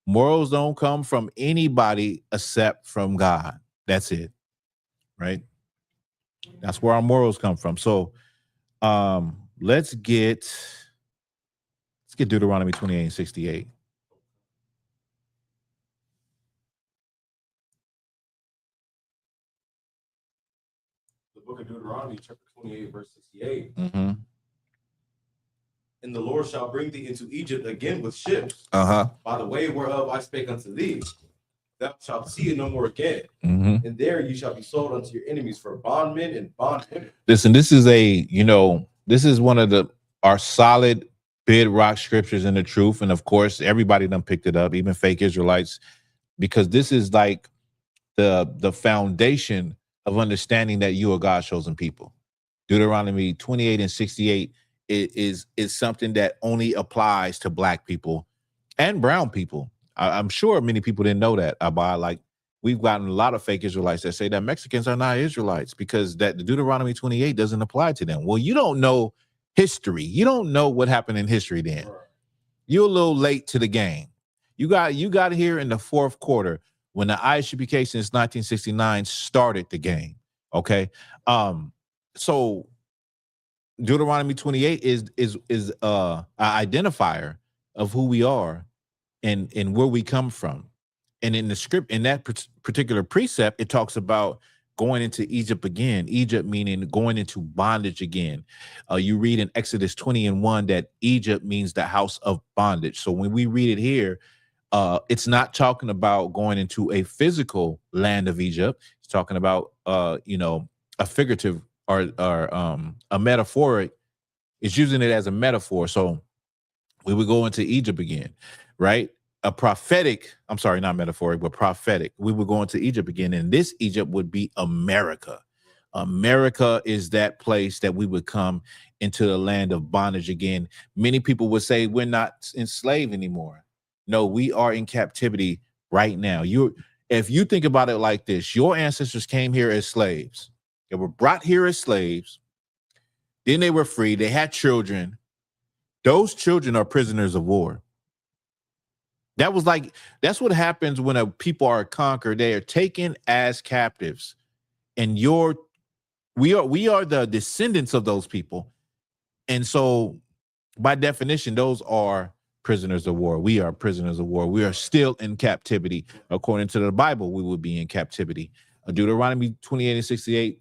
[SPEAKER 3] Morals don't come from anybody except from God. That's it, right? That's where our morals come from. So let's get Deuteronomy 28:68.
[SPEAKER 6] Book of Deuteronomy, chapter 28, verse 68.
[SPEAKER 3] Mm-hmm.
[SPEAKER 6] And the Lord shall bring thee into Egypt again with ships,
[SPEAKER 3] by
[SPEAKER 6] the way whereof I spake unto thee. Thou shalt see it no more again.
[SPEAKER 3] Mm-hmm.
[SPEAKER 6] And there you shall be sold unto your enemies for bondmen and bondwomen.
[SPEAKER 3] Listen, this is one of our solid bedrock scriptures in the truth. And of course, everybody done picked it up, even fake Israelites, because this is like the foundation of understanding that you are God's chosen people. Deuteronomy 28:68 is something that only applies to Black people and brown people. I'm sure many people didn't know that. Like we've gotten a lot of fake Israelites that say that Mexicans are not Israelites because that the Deuteronomy 28 doesn't apply to them. Well, you don't know history. You don't know what happened in history then. You're a little late to the game. You got here in the fourth quarter when the I.S.U.P.K since 1969 started the game. Okay. So Deuteronomy 28 is an identifier of who we are and where we come from. And in the script, in that particular precept, it talks about going into Egypt again. Egypt meaning going into bondage again. You read in Exodus 20:1 that Egypt means the house of bondage. So when we read it here, it's not talking about going into a physical land of Egypt. It's talking about a figurative or a metaphoric. It's using it as a metaphor. So we would go into Egypt again, right? A prophetic, I'm sorry, not metaphoric, but prophetic. We would go into Egypt again, and this Egypt would be America. America is that place that we would come into the land of bondage again. Many people would say we're not enslaved anymore. No, we are in captivity right now. If you think about it like this, your ancestors came here as slaves. They were brought here as slaves. Then they were free. They had children. Those children are prisoners of war. That's what happens when a people are conquered. They are taken as captives. And we are the descendants of those people. And so by definition, those are prisoners of war. We are prisoners of war. We are still in captivity. According to the Bible, we will be in captivity. Deuteronomy 28:68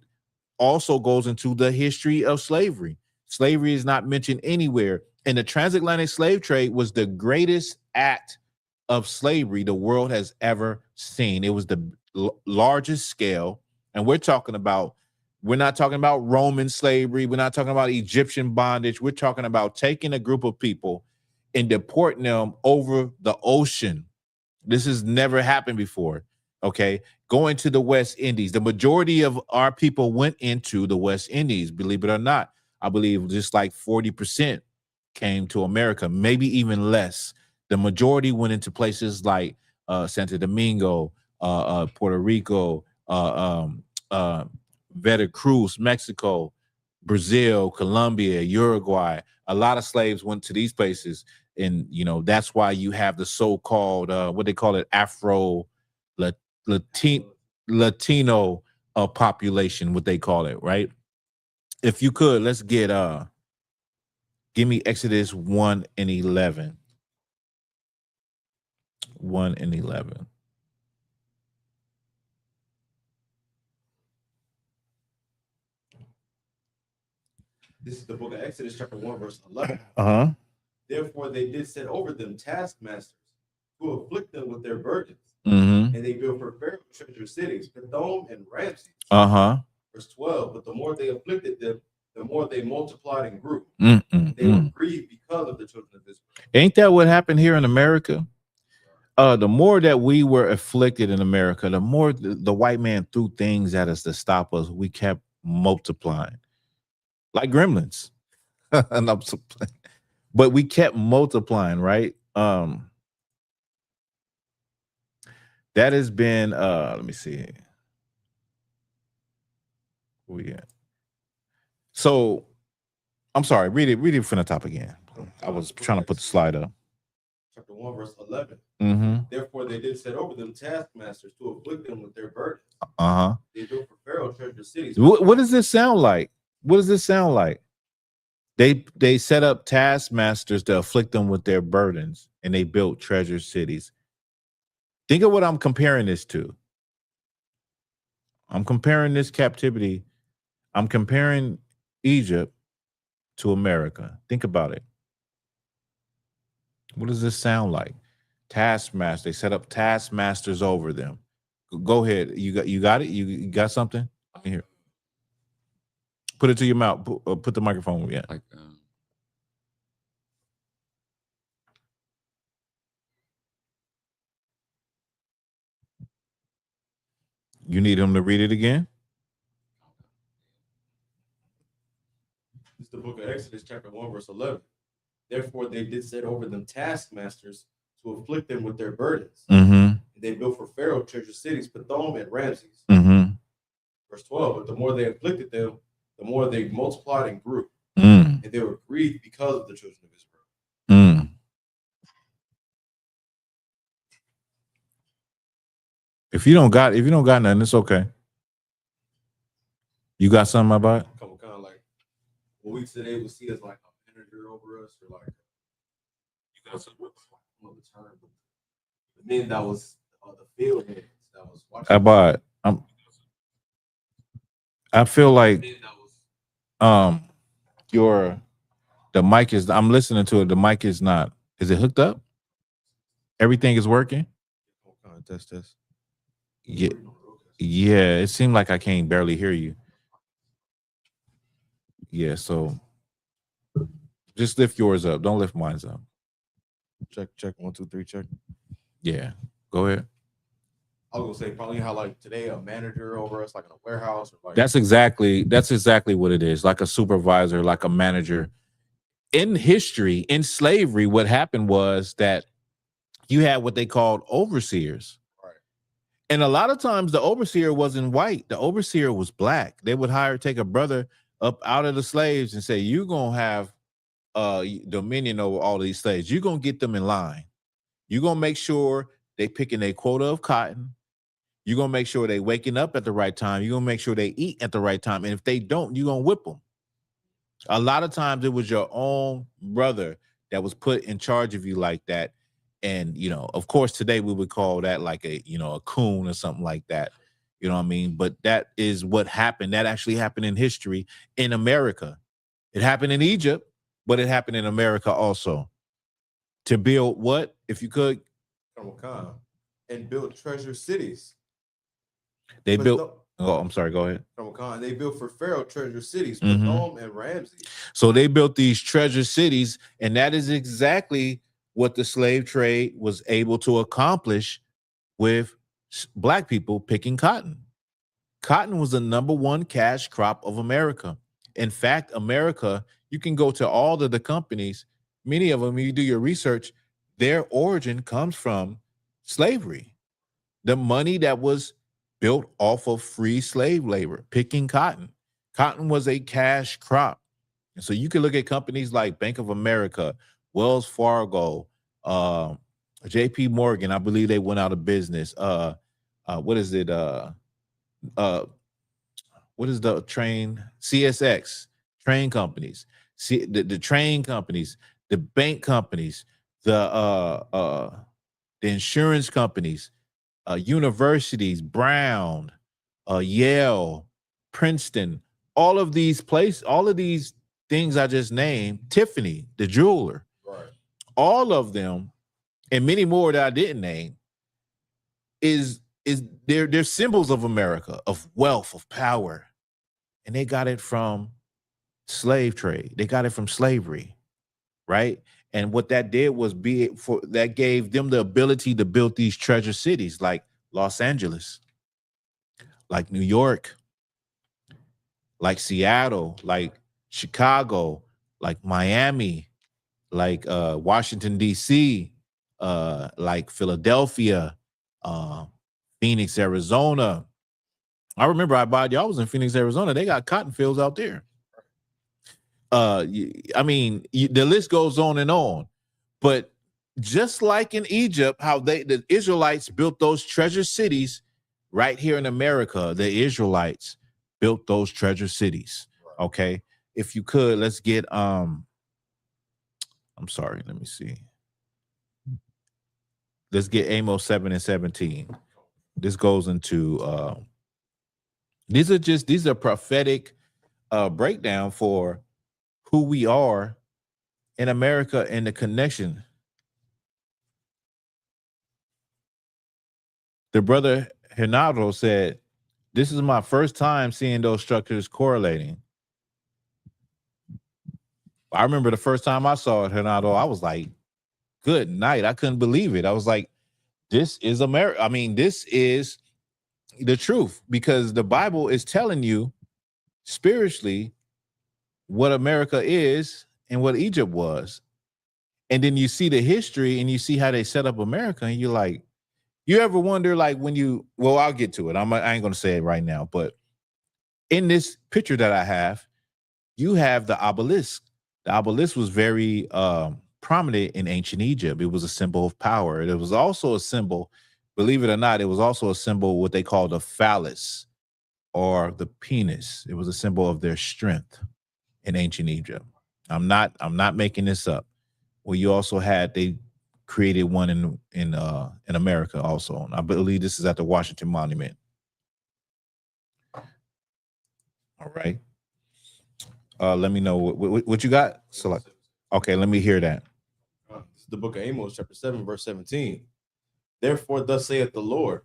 [SPEAKER 3] also goes into the history of slavery. Slavery is not mentioned anywhere. And the transatlantic slave trade was the greatest act of slavery the world has ever seen. It was the largest scale. And we're not talking about Roman slavery. We're not talking about Egyptian bondage. We're talking about taking a group of people and deporting them over the ocean. This has never happened before. Okay. Going to the West Indies. The majority of our people went into the West Indies, believe it or not. I believe just like 40% came to America, maybe even less. The majority went into places like Santo Domingo, Puerto Rico, Veracruz, Mexico, Brazil, Colombia, Uruguay. A lot of slaves went to these places. And, you know, that's why you have the so-called, what they call it, Latino population, what they call it, right? If you could, let's get, give me Exodus 1 and 11. 1 and 11.
[SPEAKER 6] This is the book of Exodus, chapter 1, verse 11.
[SPEAKER 3] Uh-huh.
[SPEAKER 6] Therefore, they did set over them taskmasters to afflict them with their burdens.
[SPEAKER 3] Mm-hmm.
[SPEAKER 6] And they built for Pharaoh treasure cities, Pithom and Ramses.
[SPEAKER 3] Uh-huh.
[SPEAKER 6] Verse 12, but the more they afflicted them, the more they multiplied and grew.
[SPEAKER 3] Mm-mm-mm.
[SPEAKER 6] They were grieved because of the children of Israel.
[SPEAKER 3] Ain't that what happened here in America? The more that we were afflicted in America, the more the white man threw things at us to stop us, we kept multiplying. Like gremlins. And but we kept multiplying, right? That has been let me see. Where we at? So I'm sorry, read it from the top again. I was trying to put the slide up.
[SPEAKER 6] Chapter 1, verse 11.
[SPEAKER 3] Mm-hmm.
[SPEAKER 6] Therefore, they did set over them taskmasters to afflict them with their burdens.
[SPEAKER 3] Uh-huh.
[SPEAKER 6] They built for Pharaoh treasure cities.
[SPEAKER 3] What does this sound like? What does this sound like? They set up taskmasters to afflict them with their burdens, and they built treasure cities. Think of what I'm comparing this to. I'm comparing this captivity. I'm comparing Egypt to America. Think about it. What does this sound like? Taskmaster. They set up taskmasters over them. Go ahead. You got it? You got something? Here. Put it to your mouth. Put the microphone. Yeah.
[SPEAKER 8] Like
[SPEAKER 3] You need him to read it again?
[SPEAKER 6] This is the book of Exodus, chapter 1, verse 11. Therefore, they did set over them taskmasters to afflict them with their burdens.
[SPEAKER 3] Mm-hmm.
[SPEAKER 6] And they built for Pharaoh treasure cities, Pithom and Ramses.
[SPEAKER 3] Mm-hmm.
[SPEAKER 6] Verse 12, but the more they afflicted them, the more they multiplied and grew.
[SPEAKER 3] Mm.
[SPEAKER 6] And they were grieved because of the children of Israel.
[SPEAKER 3] Mm. If you don't got nothing, it's okay. You got something about it?
[SPEAKER 6] Kind of like what we today would see as like a manager over us, or like you got something on the term. The men that was the field heads that was watching.
[SPEAKER 3] About I feel like the mic is, I'm listening to it. The mic is not. Is it hooked up? Everything is working?
[SPEAKER 6] Test.
[SPEAKER 3] Yeah. Yeah, it seemed like I can't barely hear you. Yeah, so just lift yours up. Don't lift mine up.
[SPEAKER 6] Check 1, 2, 3, check.
[SPEAKER 3] Yeah, go ahead.
[SPEAKER 6] I was gonna say probably how like today a manager over us, like in a warehouse, or like
[SPEAKER 3] That's exactly what it is. Like a supervisor, like a manager. In history, in slavery, what happened was that you had what they called overseers.
[SPEAKER 6] Right.
[SPEAKER 3] And a lot of times the overseer wasn't white. The overseer was black. They would take a brother up out of the slaves and say, you're going to have dominion over all these slaves. You're going to get them in line. You're going to make sure they picking a quota of cotton. You're going to make sure they waking up at the right time. You're going to make sure they eat at the right time. And if they don't, you're going to whip them. A lot of times it was your own brother that was put in charge of you like that. And, you know, of course, today we would call that like a coon or something like that. You know what I mean? But that is what happened. That actually happened in history in America. It happened in Egypt, but it happened in America also. To build what, if you could?
[SPEAKER 6] And build treasure cities.
[SPEAKER 3] They built. Oh, I'm sorry. Go ahead.
[SPEAKER 6] They built for Pharaoh treasure cities, Pithom and Ramses.
[SPEAKER 3] So they built these treasure cities, and that is exactly what the slave trade was able to accomplish with black people picking cotton. Cotton was the #1 cash crop of America. In fact, America, you can go to all of the companies, many of them, when you do your research, their origin comes from slavery. The money that was built off of free slave labor, picking cotton. Cotton was a cash crop. And so you can look at companies like Bank of America, Wells Fargo, JP Morgan. I believe they went out of business. What is it? What is the train? CSX, train companies. See the train companies, the bank companies, the insurance companies, universities, Brown, Yale, Princeton, all of these things I just named, Tiffany, the jeweler,
[SPEAKER 6] right?
[SPEAKER 3] All of them, and many more that I didn't name, they're symbols of America, of wealth, of power, and they got it from slave trade. They got it from slavery, right? And what that did was that gave them the ability to build these treasure cities like Los Angeles, like New York, like Seattle, like Chicago, like Miami, like Washington, D.C., like Philadelphia, Phoenix, Arizona. I remember y'all was in Phoenix, Arizona. They got cotton fields out there. I mean, the list goes on and on. But just like in Egypt, how the Israelites built those treasure cities, right here in America, the Israelites built those treasure cities. Okay. If you could, let's get I'm sorry, let me see. Let's get Amos 7 and 17. This goes into these are prophetic breakdown for who we are in America and the connection. The brother Hernando said, "This is my first time seeing those structures correlating." I remember the first time I saw it, Hernando, I was like, good night. I couldn't believe it. I was like, this is America. I mean, this is the truth, because the Bible is telling you spiritually what America is and what Egypt was. And then you see the history and you see how they set up America, and you're like, you ever wonder, like, well, I'll get to it. I ain't going to say it right now, but in this picture that I have, you have the obelisk. The obelisk was very prominent in ancient Egypt. It was a symbol of power. It was also a symbol, believe it or not, it was also a symbol, what they call the phallus or the penis. It was a symbol of their strength in ancient Egypt. I'm not making this up. Well, you also they created one in America also. And I believe this is at the Washington Monument. All right. Let me know what you got. Select. Okay, let me hear that.
[SPEAKER 6] This is the book of Amos, chapter 7, verse 17. Therefore, thus saith the Lord,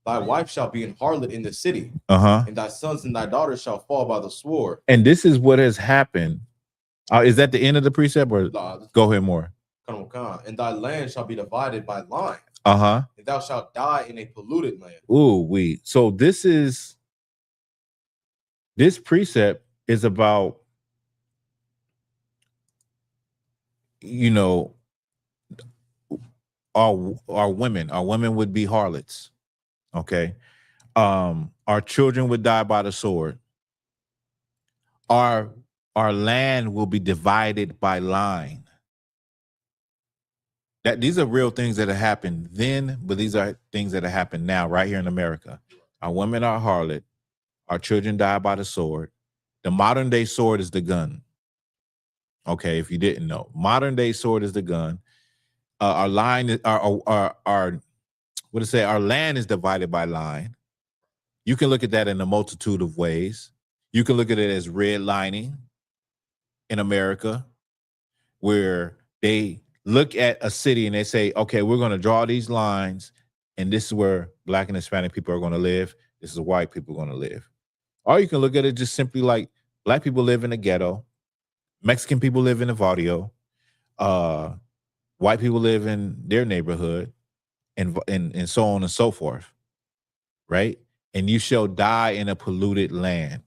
[SPEAKER 6] thy wife shall be an harlot in the city, and thy sons and thy daughters shall fall by the sword.
[SPEAKER 3] And this is what has happened. Is that the end of the precept, or go ahead more?
[SPEAKER 6] And thy land shall be divided by line.
[SPEAKER 3] And
[SPEAKER 6] thou shalt die in a polluted land.
[SPEAKER 3] So this precept is about, our women would be harlots. Okay. Our children would die by the sword. Our land will be divided by line. These are real things that have happened then, but these are things that have happened now, right here in America. Our women are harlot. Our children die by the sword. The modern day sword is the gun. Okay, if you didn't know, modern day sword is the gun. Our line is our land is divided by line. You can look at that in a multitude of ways. You can look at it as redlining. in America where they look at a city and they say, okay, we're going to draw these lines, and this is where Black and Hispanic people are going to live. This is where white people are going to live. Or you can look at it just simply like Black people live in the ghetto, Mexican people live in the barrio, white people live in their neighborhood, and so on and so forth, right? And you shall die in a polluted land.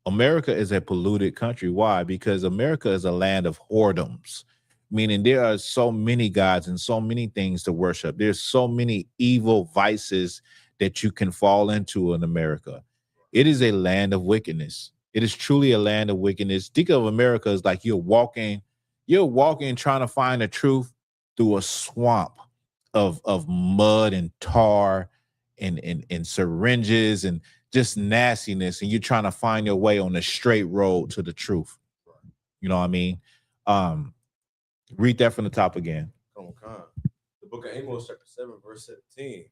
[SPEAKER 3] America is a polluted country. Why? Because America is a land of whoredoms, meaning there are so many gods and so many things to worship. There's so many evil vices that you can fall into in America. It is a land of wickedness. It is truly a land of wickedness. Think of America as like you're walking trying to find the truth through a swamp of mud and tar and syringes and just nastiness, and you're trying to find your way on the straight road to the truth. You know what I mean? Read that from the top again.
[SPEAKER 6] Come on. The book of Amos, chapter 7, verse 17.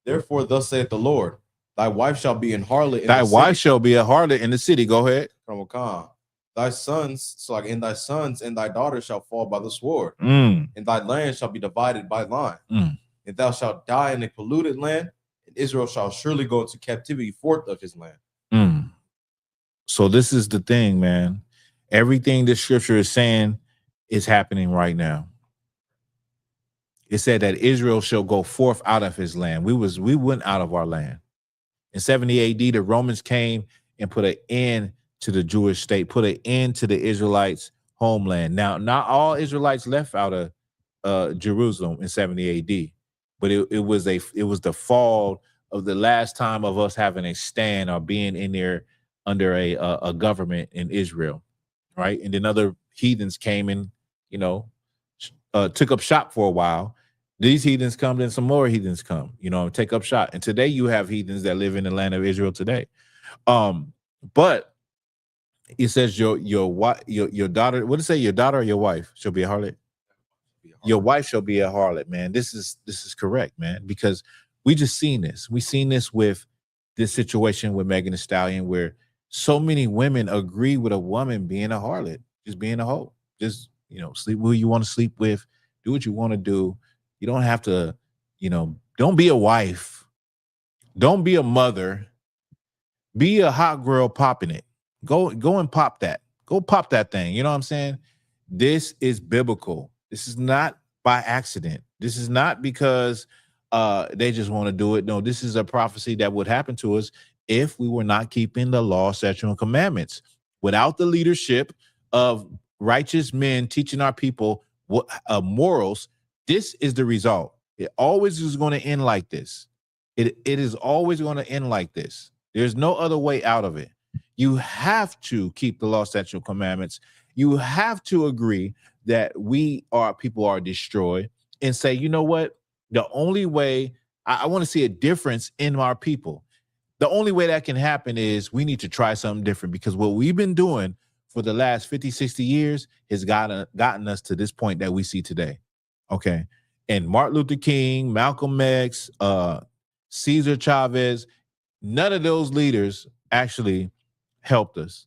[SPEAKER 6] Therefore, thus saith the Lord, thy wife shall be an harlot in
[SPEAKER 3] Thy
[SPEAKER 6] the
[SPEAKER 3] wife
[SPEAKER 6] city.
[SPEAKER 3] shall be a harlot in the city. Go ahead.
[SPEAKER 6] Come on. Thy sons, so like in thy sons and thy daughters shall fall by the sword,
[SPEAKER 3] Mm.
[SPEAKER 6] and thy land shall be divided by line.
[SPEAKER 3] Mm.
[SPEAKER 6] And thou shalt die in a polluted land, and Israel shall surely go into captivity forth of his land.
[SPEAKER 3] Mm. So this is the thing, man. Everything the scripture is saying is happening right now. It said that Israel shall go forth out of his land. We went out of our land. In 70 AD, the Romans came and put an end to the Jewish state, put an end to the Israelites' homeland. Now, not all Israelites left out of Jerusalem in 70 AD, but it was the fall of the last time of us having a stand or being in there under a government in Israel, right? And then other heathens came and, took up shop for a while. These heathens come, then some more heathens come, take up shop. And today you have heathens that live in the land of Israel today. But it says your daughter, what did it say? Your daughter or your wife shall be a harlot? Your wife shall be a harlot, man. This is correct, man, because we just seen this. We seen this with this situation with Megan Thee Stallion, where so many women agree with a woman being a harlot, just being a hoe. Just, sleep with who you want to sleep with, do what you want to do. You don't have to, don't be a wife. Don't be a mother. Be a hot girl popping it. Go and pop that. Go pop that thing. You know what I'm saying? This is biblical. This is not by accident. This is not because they just want to do it. No, this is a prophecy that would happen to us if we were not keeping the law, statutes, and commandments. Without the leadership of righteous men teaching our people what morals, this is the result. It always is going to end like this. It is always going to end like this. There's no other way out of it. You have to keep the law, statutes, and commandments. You have to agree that people are destroyed, and say, you know what? The only way I want to see a difference in our people. The only way that can happen is we need to try something different, because what we've been doing for the last 50, 60 years has gotten us to this point that we see today. Okay. And Martin Luther King, Malcolm X, Cesar Chavez, none of those leaders actually helped us.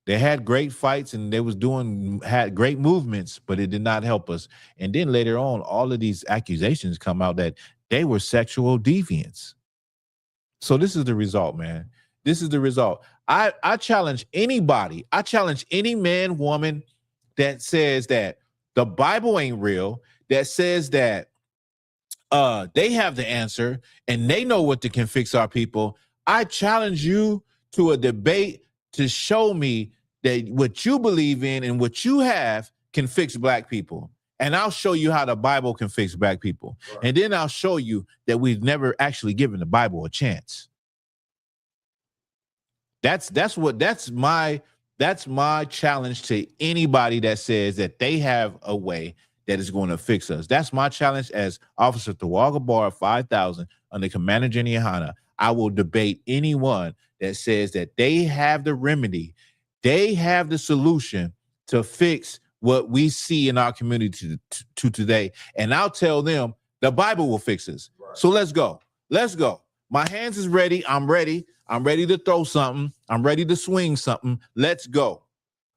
[SPEAKER 3] They had great fights and had great movements, but it did not help us. And then later on, all of these accusations come out that they were sexual deviants. So this is the result, man. This is the result. I challenge anybody. I challenge any man, woman that says that the Bible ain't real, that says that they have the answer and they know what can fix our people. I challenge you to a debate to show me that what you believe in and what you have can fix black people. And I'll show you how the Bible can fix black people. Right. And then I'll show you that we've never actually given the Bible a chance. That's my challenge to anybody that says that they have a way that is going to fix us. That's my challenge as Officer Tawaga Bar 5000 under Commander Jenny YAHANNA. I will debate anyone that says that they have the remedy, they have the solution to fix what we see in our community to today. And I'll tell them the Bible will fix us. Right. So let's go. Let's go. My hands is ready. I'm ready. I'm ready to throw something. I'm ready to swing something. Let's go.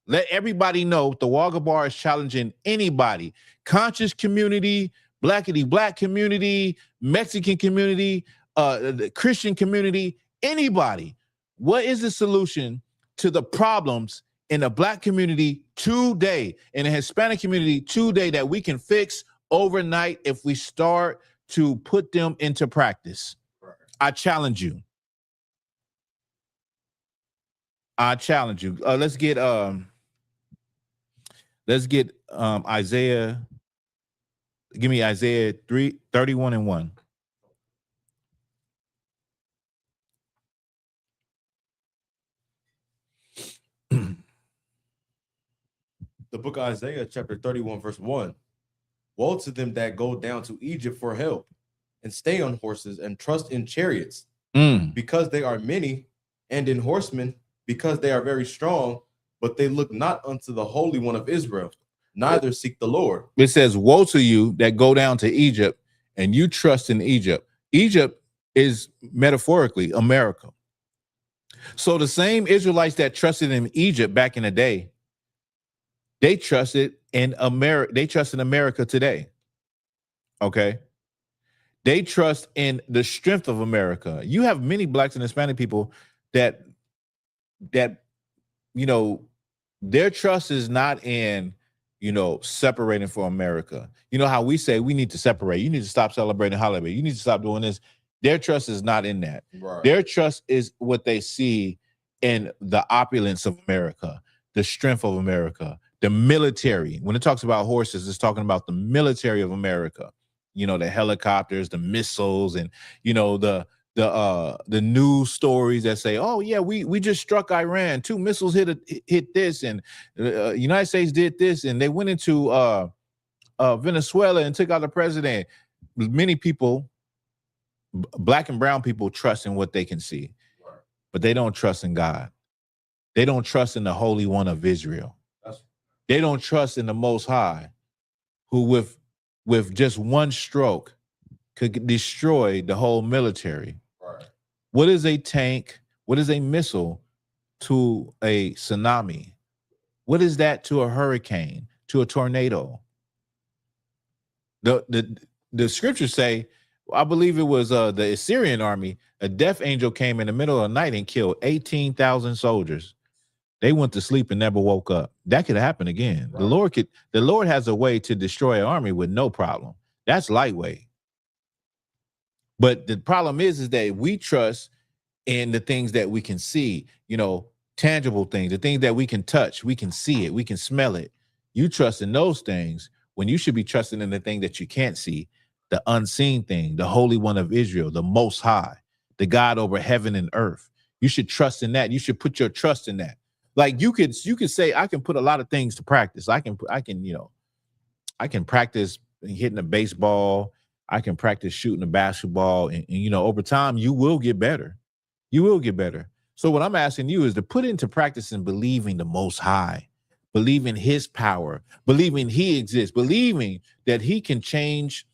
[SPEAKER 3] Let everybody know the Wagga Bar is challenging anybody, conscious community, blackity black community, Mexican community, the Christian community, anybody. What is the solution to the problems in the black community today, in the Hispanic community today, that we can fix overnight if we start to put them into practice? I challenge you. I challenge you. Let's get Isaiah. Give me Isaiah 31:1.
[SPEAKER 6] The book of Isaiah, chapter 31, verse 1. Woe to them that go down to Egypt for help, and stay on horses, and trust in chariots, because they are many, and in horsemen, because they are very strong, but they look not unto the Holy One of Israel, neither seek the Lord.
[SPEAKER 3] It says, woe to you that go down to Egypt, and you trust in Egypt. Egypt is metaphorically America. So the same Israelites that trusted in Egypt back in the day, they trusted in America. They trust in America today. Okay. They trust in the strength of America. You have many blacks and Hispanic people that you know, their trust is not in, you know, separating from America. You know how we say we need to separate. You need to stop celebrating holiday. You need to stop doing this. Their trust is not in that.
[SPEAKER 6] Right.
[SPEAKER 3] Their trust is what they see in the opulence of America, the strength of America, the military. When it talks about horses, it's talking about the military of America. You know, the helicopters, the missiles, and you know, the news stories that say, oh yeah, we just struck Iran, 2 missiles hit this, and United States did this, and they went into Venezuela and took out the president. Many people, black and brown people, trust in what they can see, but they don't trust in God. They don't trust in the Holy One of Israel. They don't trust in the Most High, who with just one stroke could destroy the whole military.
[SPEAKER 6] Right.
[SPEAKER 3] What is a tank? What is a missile to a tsunami? What is that to a hurricane, to a tornado? The scriptures say, I believe it was the Assyrian army, a death angel came in the middle of the night and killed 18,000 soldiers. They went to sleep and never woke up. That could happen again. Right. The Lord has a way to destroy an army with no problem. That's lightweight. But the problem is that we trust in the things that we can see, you know, tangible things, the things that we can touch, we can see it, we can smell it. You trust in those things when you should be trusting in the thing that you can't see, the unseen thing, the Holy One of Israel, the Most High, the God over heaven and earth. You should trust in that. You should put your trust in that. Like you could say, I can put a lot of things to practice. I can practice hitting a baseball. I can practice shooting a basketball, and you know, over time you will get better. You will get better. So what I'm asking you is to put into practice and believing the Most High, believing His power, believing He exists, believing that He can change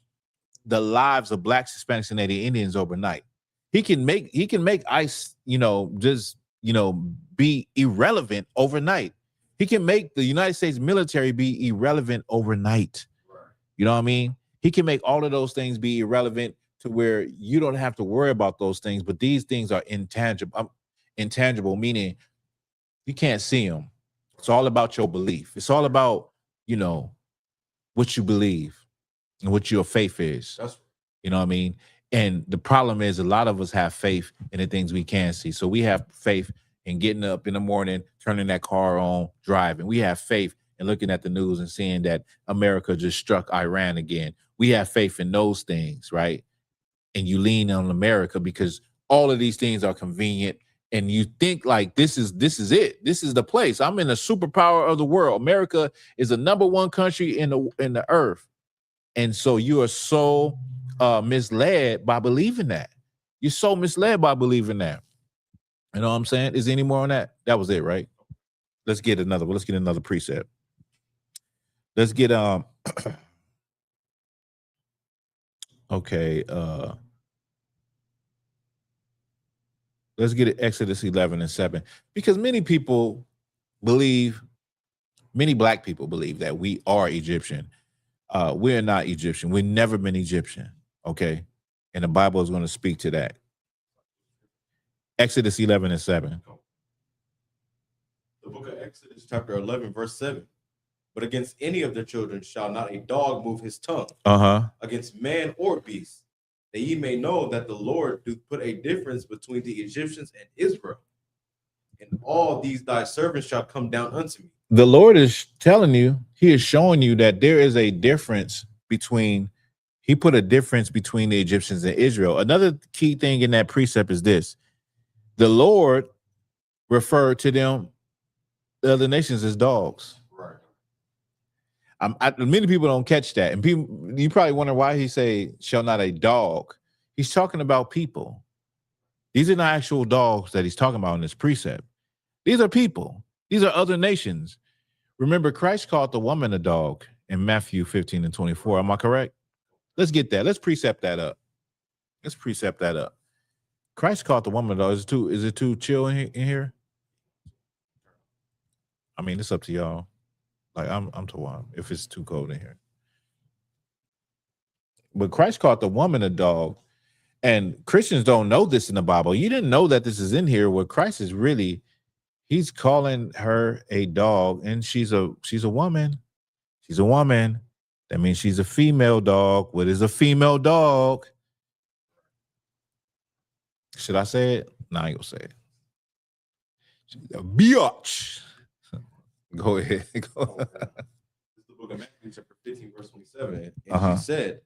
[SPEAKER 3] the lives of blacks, Hispanics, and Native Indians overnight. He can make ICE, you know, just, you know, be irrelevant overnight. He can make the United States military be irrelevant overnight. Right. You know what I mean? He can make all of those things be irrelevant to where you don't have to worry about those things, but these things are intangible. Intangible, meaning you can't see them. It's all about your belief. It's all about, you know, what you believe and what your faith is. You know what I mean? And the problem is a lot of us have faith in the things we can't see. So we have faith in getting up in the morning, turning that car on, driving. We have faith in looking at the news and seeing that America just struck Iran again. We have faith in those things, right? And you lean on America because all of these things are convenient. And you think like this is it. This is the place. I'm in the superpower of the world. America is the #1 country in the earth. And so you are so misled by believing that. You're so misled by believing that. You know what I'm saying? Is there any more on that? That was it, right? Let's get another precept. Let's get okay. Let's get it Exodus 11:7, because many people believe many black people believe that we are Egyptian. We're not Egyptian. We've never been Egyptian. Okay. And the Bible is going to speak to that. Exodus 11:7.
[SPEAKER 6] The book of Exodus, chapter 11, verse 7. But against any of their children shall not a dog move his tongue against man or beast, that ye may know that the Lord doth put a difference between the Egyptians and Israel. And all these thy servants shall come down unto me.
[SPEAKER 3] The Lord is telling you, he is showing you that there is a difference between, he put a difference between the Egyptians and Israel. Another key thing in that precept is this. The Lord referred to them, the other nations, as dogs. Many people don't catch that. And people, you probably wonder why he say, shall not a dog. He's talking about people. These are not actual dogs that he's talking about in this precept. These are people. These are other nations. Remember, Christ called the woman a dog in Matthew 15:24. Am I correct? Let's get that. Let's precept that up. Let's precept that up. Christ called the woman a dog. Is it too chill in here? I mean, it's up to y'all. Like I'm too warm if it's too cold in here. But Christ called the woman a dog, and Christians don't know this in the Bible. You didn't know that this is in here. Where Christ is really, he's calling her a dog, and she's a woman. She's a woman. That means she's a female dog. What is a female dog? Should I say it? No, I ain't gonna say it. She's a biatch. Go ahead. Go.
[SPEAKER 6] This is the book of Matthew, chapter 15, verse 27. And she said,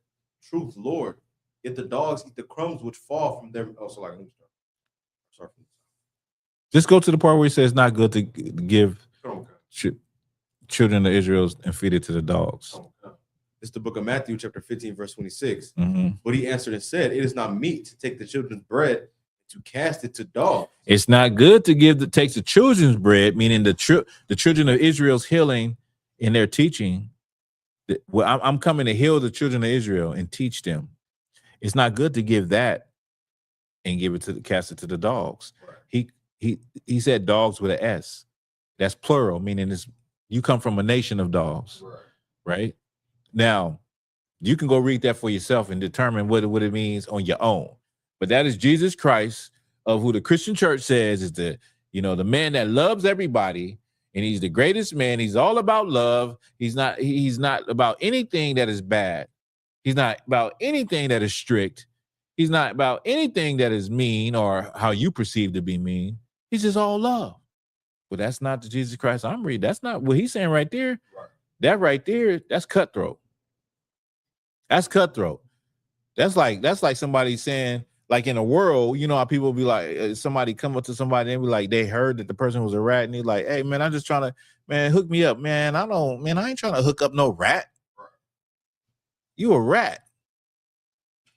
[SPEAKER 6] truth, Lord, if the dogs eat the crumbs which fall from their... Oh, so like, let me start.
[SPEAKER 3] Just go to the part where he says it's not good to give children of Israel and feed it to the dogs.
[SPEAKER 6] It's the book of Matthew, chapter 15, verse 26. But he answered and said, it is not meet to take the children's bread to cast it to dogs.
[SPEAKER 3] It's not good to take the children's bread, meaning the children of Israel's healing in their teaching. Well, I'm coming to heal the children of Israel and teach them. It's not good to give that and cast it to the dogs. Right. He said dogs with an S. That's plural, meaning you come from a nation of dogs. Right? Now, you can go read that for yourself and determine what it means on your own. But that is Jesus Christ, of who the Christian church says is the man that loves everybody, and he's the greatest man. He's all about love. He's not about anything that is bad. He's not about anything that is strict. He's not about anything that is mean or how you perceive to be mean. He's just all love. But that's not the Jesus Christ I'm reading. That's not what he's saying right there. Right. That right there, that's cutthroat. That's cutthroat. That's like somebody saying, like in a world, you know how people be like, somebody come up to somebody and be like, they heard that the person was a rat, and they're like, hey man, I'm just trying to, man, hook me up, man. I ain't trying to hook up no rat. You a rat.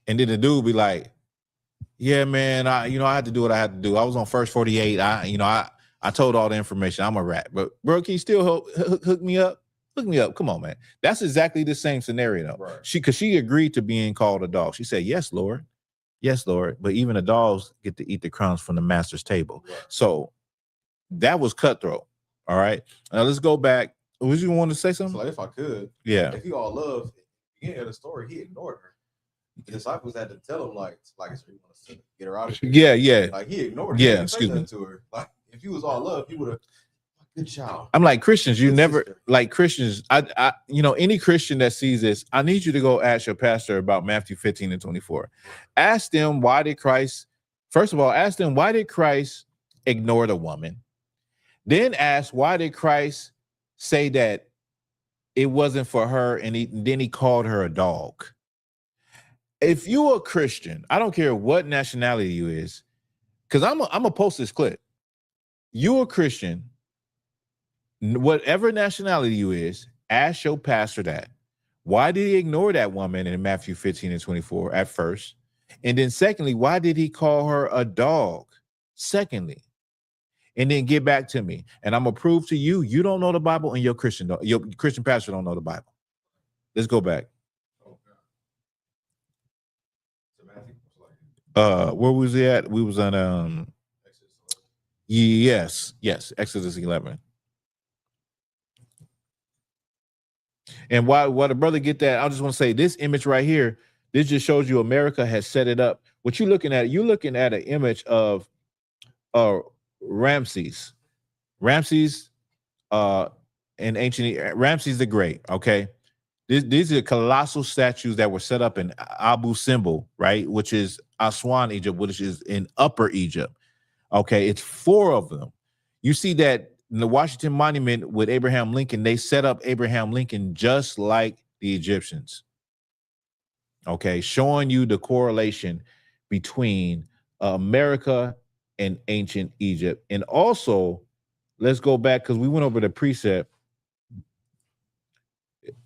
[SPEAKER 3] And then the dude be like, yeah, man, I had to do what I had to do. I was on First 48. I told all the information. I'm a rat. But bro, can you still hook me up? Hook me up. Come on, man. That's exactly the same scenario. Right. She agreed to being called a dog. She said, yes, Lord. Yes, Lord. But even the dogs get to eat the crumbs from the master's table. Right. So that was cutthroat. All right. Now let's go back. Would you want to say something?
[SPEAKER 6] So like, if I could.
[SPEAKER 3] Yeah.
[SPEAKER 6] If you all love, beginning of the story, he ignored her. The disciples had to tell him, like, so you want to get her out of here.
[SPEAKER 3] Yeah.
[SPEAKER 6] Like, he ignored her.
[SPEAKER 3] Yeah, excuse me.
[SPEAKER 6] To her. Like, if he was all love, he would have. Good child.
[SPEAKER 3] I'm like, Christians, like Christians, I any Christian that sees this, I need you to go ask your pastor about Matthew 15:24. Ask them, why did Christ ignore the woman? Then ask, why did Christ say that it wasn't for her, and then he called her a dog? If you're a Christian, I don't care what nationality you is, because I'm gonna post this clip. You're a Christian, whatever nationality you is, ask your pastor that. Why did he ignore that woman in Matthew 15:24 at first? And then secondly, why did he call her a dog? Secondly, and then get back to me. And I'm gonna prove to you, you don't know the Bible, and your Christian pastor don't know the Bible. Let's go back. Where was he at? We was on yes, Exodus 11. And why the brother get that? I just want to say this image right here. This just shows you America has set it up. What you're looking at an image of Ramses. Ramses in ancient Ramses the Great. Okay. These are colossal statues that were set up in Abu Simbel, right? Which is Aswan, Egypt, which is in Upper Egypt. Okay, it's 4 of them. You see that in the Washington Monument with Abraham Lincoln, they set up Abraham Lincoln just like the Egyptians. Okay, showing you the correlation between America and ancient Egypt. And also, let's go back because we went over the precept.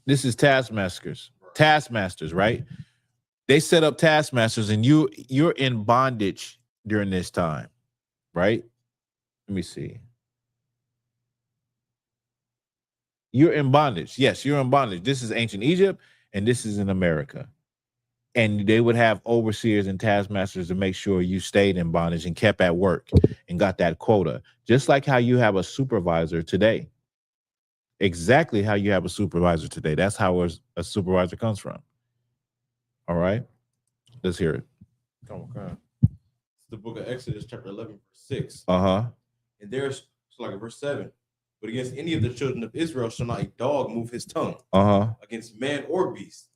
[SPEAKER 3] This is taskmasters, right? They set up taskmasters, and you're in bondage during this time, right? Let me see. You're in bondage. Yes, you're in bondage. This is ancient Egypt, and this is in America. And they would have overseers and taskmasters to make sure you stayed in bondage and kept at work and got that quota. Just like how you have a supervisor today. Exactly how you have a supervisor today. That's how a supervisor comes from. All right. Let's hear it.
[SPEAKER 6] Come on. It's the book of Exodus, chapter 11, verse 6.
[SPEAKER 3] Uh-huh.
[SPEAKER 6] And there's like verse 7. But against any of the children of Israel shall not a dog move his tongue against man or beast,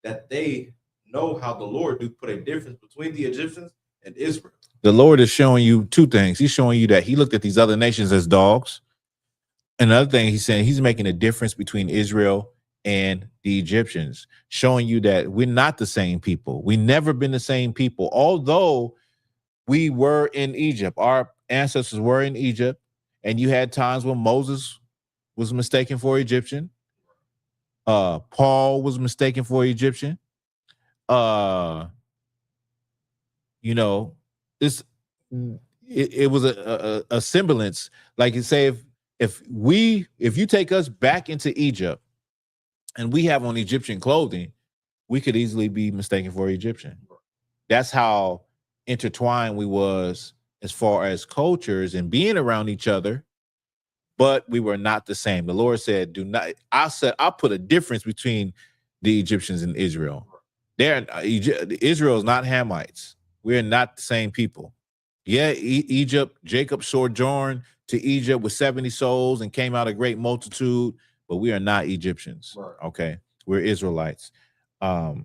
[SPEAKER 6] that they know how the Lord do put a difference between the Egyptians and Israel.
[SPEAKER 3] The Lord is showing you 2 things. He's showing you that he looked at these other nations as dogs. Another thing he's saying, he's making a difference between Israel and the Egyptians, showing you that we're not the same people. We've never been the same people. Although we were in Egypt, our ancestors were in Egypt, and you had times when Moses was mistaken for Egyptian. Paul was mistaken for Egyptian. You know, it was a semblance. Like you say, if you take us back into Egypt and we have on Egyptian clothing, we could easily be mistaken for Egyptian. That's how intertwined we was as far as cultures and being around each other, but we were not the same. The Lord said, do not, I'll put a difference between the Egyptians and Israel. Israel is not Hamites. We're not the same people. Yeah, Egypt, Jacob sojourned to Egypt with 70 souls and came out a great multitude, but we are not Egyptians. Right. Okay, we're Israelites. That's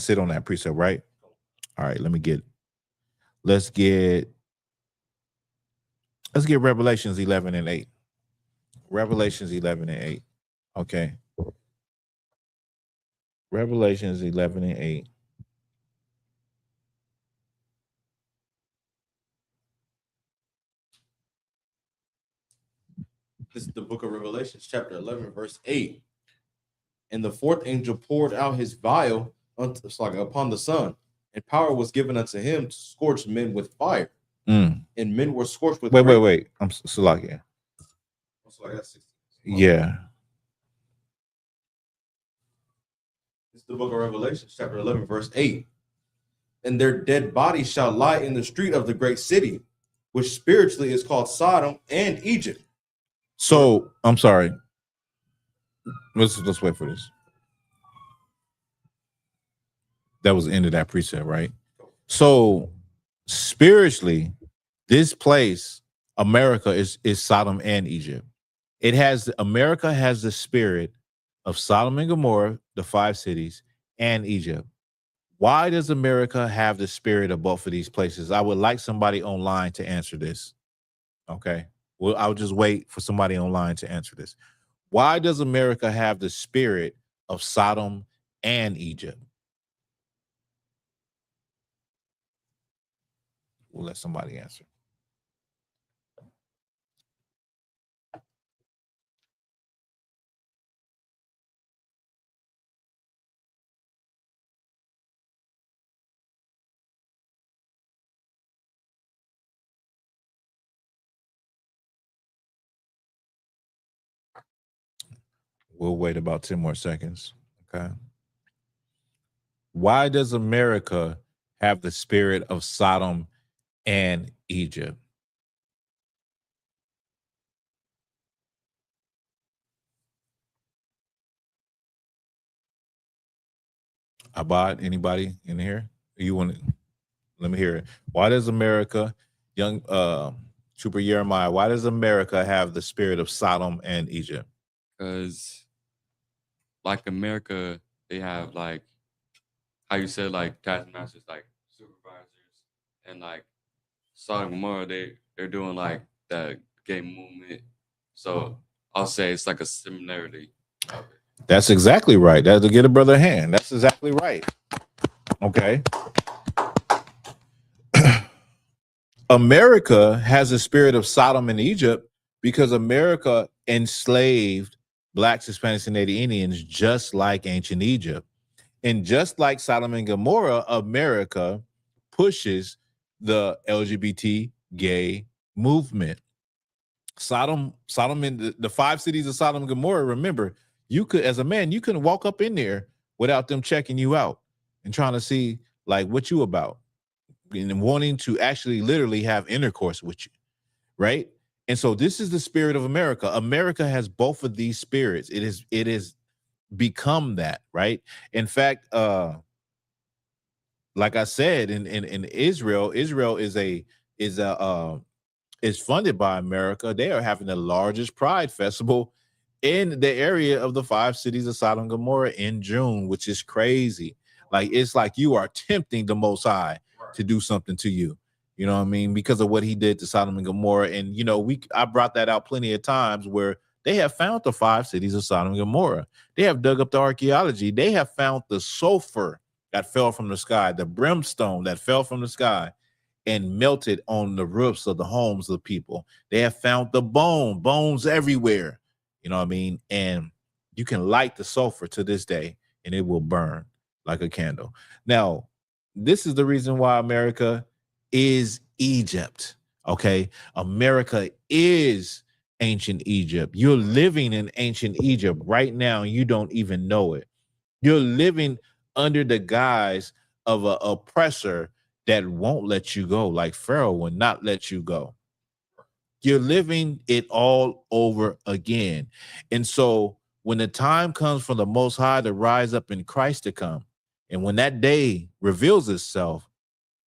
[SPEAKER 3] it on that precept, right? All right, let's get Revelations 11 and 8. Revelations 11 and 8. Okay. Revelations 11 and 8.
[SPEAKER 6] This is the book of Revelations, chapter 11, verse 8. And the 4th angel poured out his vial upon the sun, and power was given unto him to scorch men with fire. And men were scorched with
[SPEAKER 3] Wait. I'm Salakia. Yeah.
[SPEAKER 6] It's the book of Revelation, chapter 11, verse 8. And their dead bodies shall lie in the street of the great city, which spiritually is called Sodom and Egypt.
[SPEAKER 3] So, I'm sorry. Let's wait for this. That was the end of that precept, right? So, spiritually, this place, America, is Sodom and Egypt. America has the spirit of Sodom and Gomorrah, the 5 cities, and Egypt. Why does America have the spirit of both of these places? I would like somebody online to answer this. Okay. Well, I'll just wait for somebody online to answer this. Why does America have the spirit of Sodom and Egypt? We'll let somebody answer. We'll wait about 10 more seconds. Okay. Why does America have the spirit of Sodom and Egypt? Abad, anybody in here? You want to? Let me hear it. Why does America, young Trooper Jeremiah, why does America have the spirit of Sodom and Egypt?
[SPEAKER 8] Because like America, they have like how you said like taskmasters, like supervisors, and like Sodom and Gomorrah, they're doing like that gay movement. So I'll say it's like a similarity of it.
[SPEAKER 3] That's exactly right. That's to get a brother a hand. That's exactly right. Okay. America has a spirit of Sodom and Egypt because America enslaved Blacks, Hispanics, and Native Indians just like ancient Egypt. And just like Sodom and Gomorrah, America pushes the LGBT gay movement. Sodom in the 5 cities of Sodom and Gomorrah, remember, you could, as a man, you couldn't walk up in there without them checking you out and trying to see like what you about and wanting to actually literally have intercourse with you, right? And so this is the spirit of America. America has both of these spirits. It is become that, right? In fact, like I said, in Israel is funded by America. They are having the largest Pride Festival in the area of the 5 cities of Sodom and Gomorrah in June, which is crazy. Like it's like you are tempting the Most High to do something to you. You know what I mean? Because of what he did to Sodom and Gomorrah. And you know, I brought that out plenty of times where they have found the 5 cities of Sodom and Gomorrah. They have dug up the archaeology. They have found the sulfur that fell from the sky, the brimstone that fell from the sky and melted on the roofs of the homes of the people. They have found the bones everywhere. You know what I mean? And you can light the sulfur to this day and it will burn like a candle. Now, this is the reason why America is Egypt. Okay. America is ancient Egypt. You're living in ancient Egypt right now. And you don't even know it. You're living under the guise of an oppressor that won't let you go, like Pharaoh will not let you go. You're living it all over again. And so when the time comes for the Most High to rise up in Christ to come, and when that day reveals itself,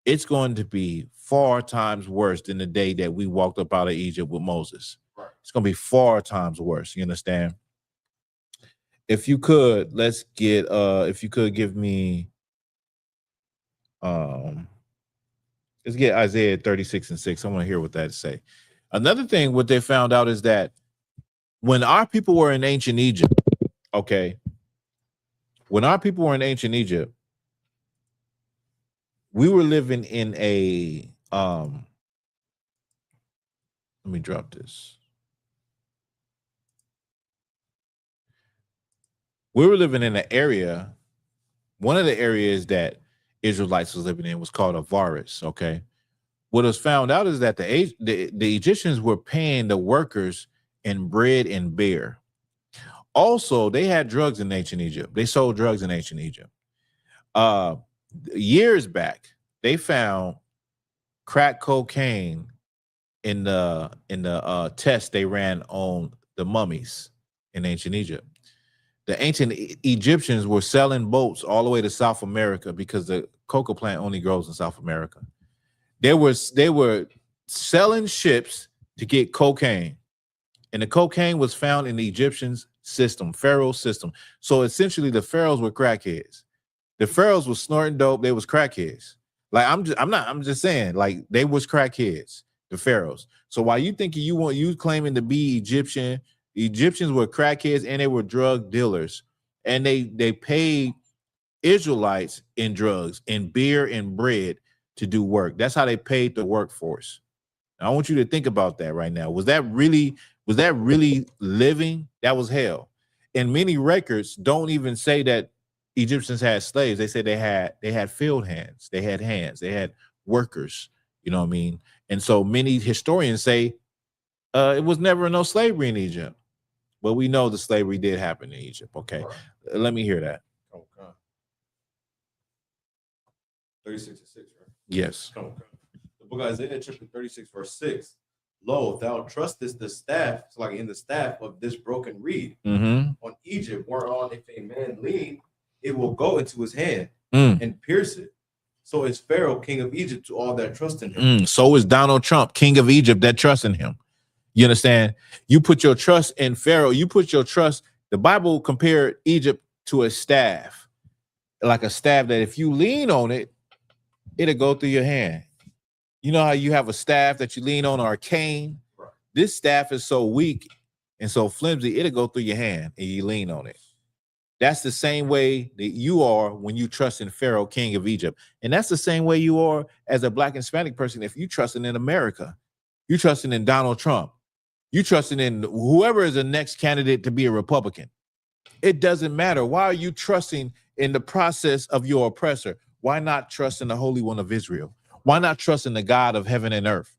[SPEAKER 3] it's going to be 4 times worse than the day that we walked up out of Egypt with Moses. Right. It's going to be 4 times worse. You understand? If you could, let's get, if you could give me, let's get Isaiah 36:6. I want to hear what that say. Another thing, what they found out is that when our people were in ancient Egypt, okay, when our people were in ancient Egypt, we were living in a, let me drop this. We were living in an area, one of the areas that Israelites was living in was called Avaris, okay? What was found out is that the Egyptians were paying the workers in bread and beer. Also, they had drugs in ancient Egypt. They sold drugs in ancient Egypt. Years back, they found crack cocaine in the test they ran on the mummies in ancient Egypt. The ancient Egyptians were selling boats all the way to South America because the cocoa plant only grows in South America. They were selling ships to get cocaine, and the cocaine was found in the Egyptians' system, Pharaoh's system. So essentially, the pharaohs were crackheads. The pharaohs were snorting dope. They was crackheads. Like I'm just saying, like they was crackheads, the pharaohs. So while you thinking you claiming to be Egyptian, the Egyptians were crackheads and they were drug dealers, and they paid Israelites in drugs, in beer and bread to do work. That's how they paid the workforce. Now, I want you to think about that right now. Was that really living? That was hell. And many records don't even say that Egyptians had slaves. They say they had field hands, they had workers, you know what I mean? And so many historians say it was never no slavery in Egypt. But we know the slavery did happen in Egypt. Okay. Right. Let me hear that.
[SPEAKER 6] Okay. 36:6, right?
[SPEAKER 3] Yes.
[SPEAKER 6] Okay. The book of Isaiah, chapter 36, verse 6. Lo, thou trustest the staff, in the staff of this broken reed, on Egypt, whereon if a man lean, it will go into his hand and pierce it. So is Pharaoh, king of Egypt, to all that trust in him.
[SPEAKER 3] So is Donald Trump, king of Egypt, that trust in him. You understand? You put your trust in Pharaoh. You put your trust. The Bible compared Egypt to a staff, like a staff that if you lean on it, it'll go through your hand. You know how you have a staff that you lean on, or a cane?
[SPEAKER 6] Right.
[SPEAKER 3] This staff is so weak and so flimsy, it'll go through your hand and you lean on it. That's the same way that you are when you trust in Pharaoh, king of Egypt. And that's the same way you are as a Black and Hispanic person if you trusting in America. You trusting in Donald Trump. You trusting in whoever is the next candidate to be a Republican. It doesn't matter. Why are you trusting in the process of your oppressor? Why not trust in the Holy One of Israel? Why not trust in the God of heaven and earth?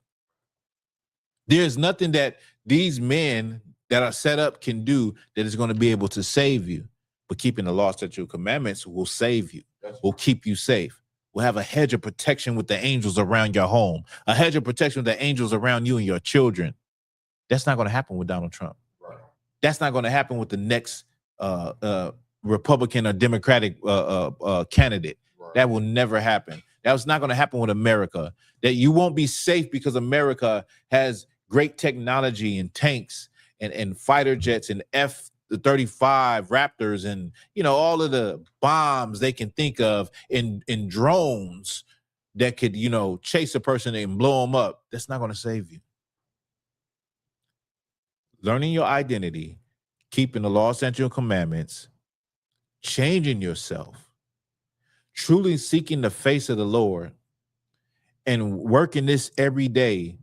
[SPEAKER 3] There's nothing that these men that are set up can do that is going to be able to save you. But keeping the law, statutes, and commandments will save you, will keep you safe. We'll have a hedge of protection with the angels around your home, a hedge of protection with the angels around you and your children. That's not going to happen with Donald Trump.
[SPEAKER 6] Right.
[SPEAKER 3] That's not going to happen with the next Republican or Democratic candidate. Right. That will never happen. That's not going to happen with America. That you won't be safe because America has great technology and tanks and fighter jets and F-35 Raptors and, you know, all of the bombs they can think of in drones that could, you know, chase a person and blow them up. That's not going to save you. Learning your identity, keeping the law, statutes, and commandments, changing yourself, truly seeking the face of the Lord, and working this every day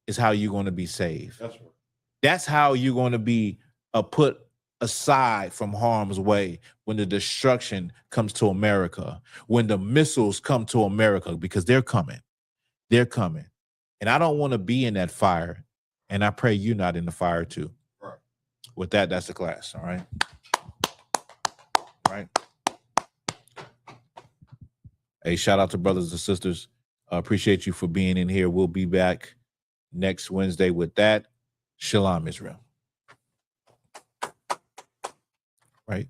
[SPEAKER 3] is how you're going to be saved.
[SPEAKER 6] That's right.
[SPEAKER 3] That's how you're going to be put aside from harm's way when the destruction comes to America, when the missiles come to America, because they're coming. They're coming. And I don't want to be in that fire. And I pray you're not in the fire too.
[SPEAKER 6] Right.
[SPEAKER 3] With that, that's the class. All right. All right. Hey, shout out to brothers and sisters. Appreciate you for being in here. We'll be back next Wednesday with that. Shalom, Israel. Right.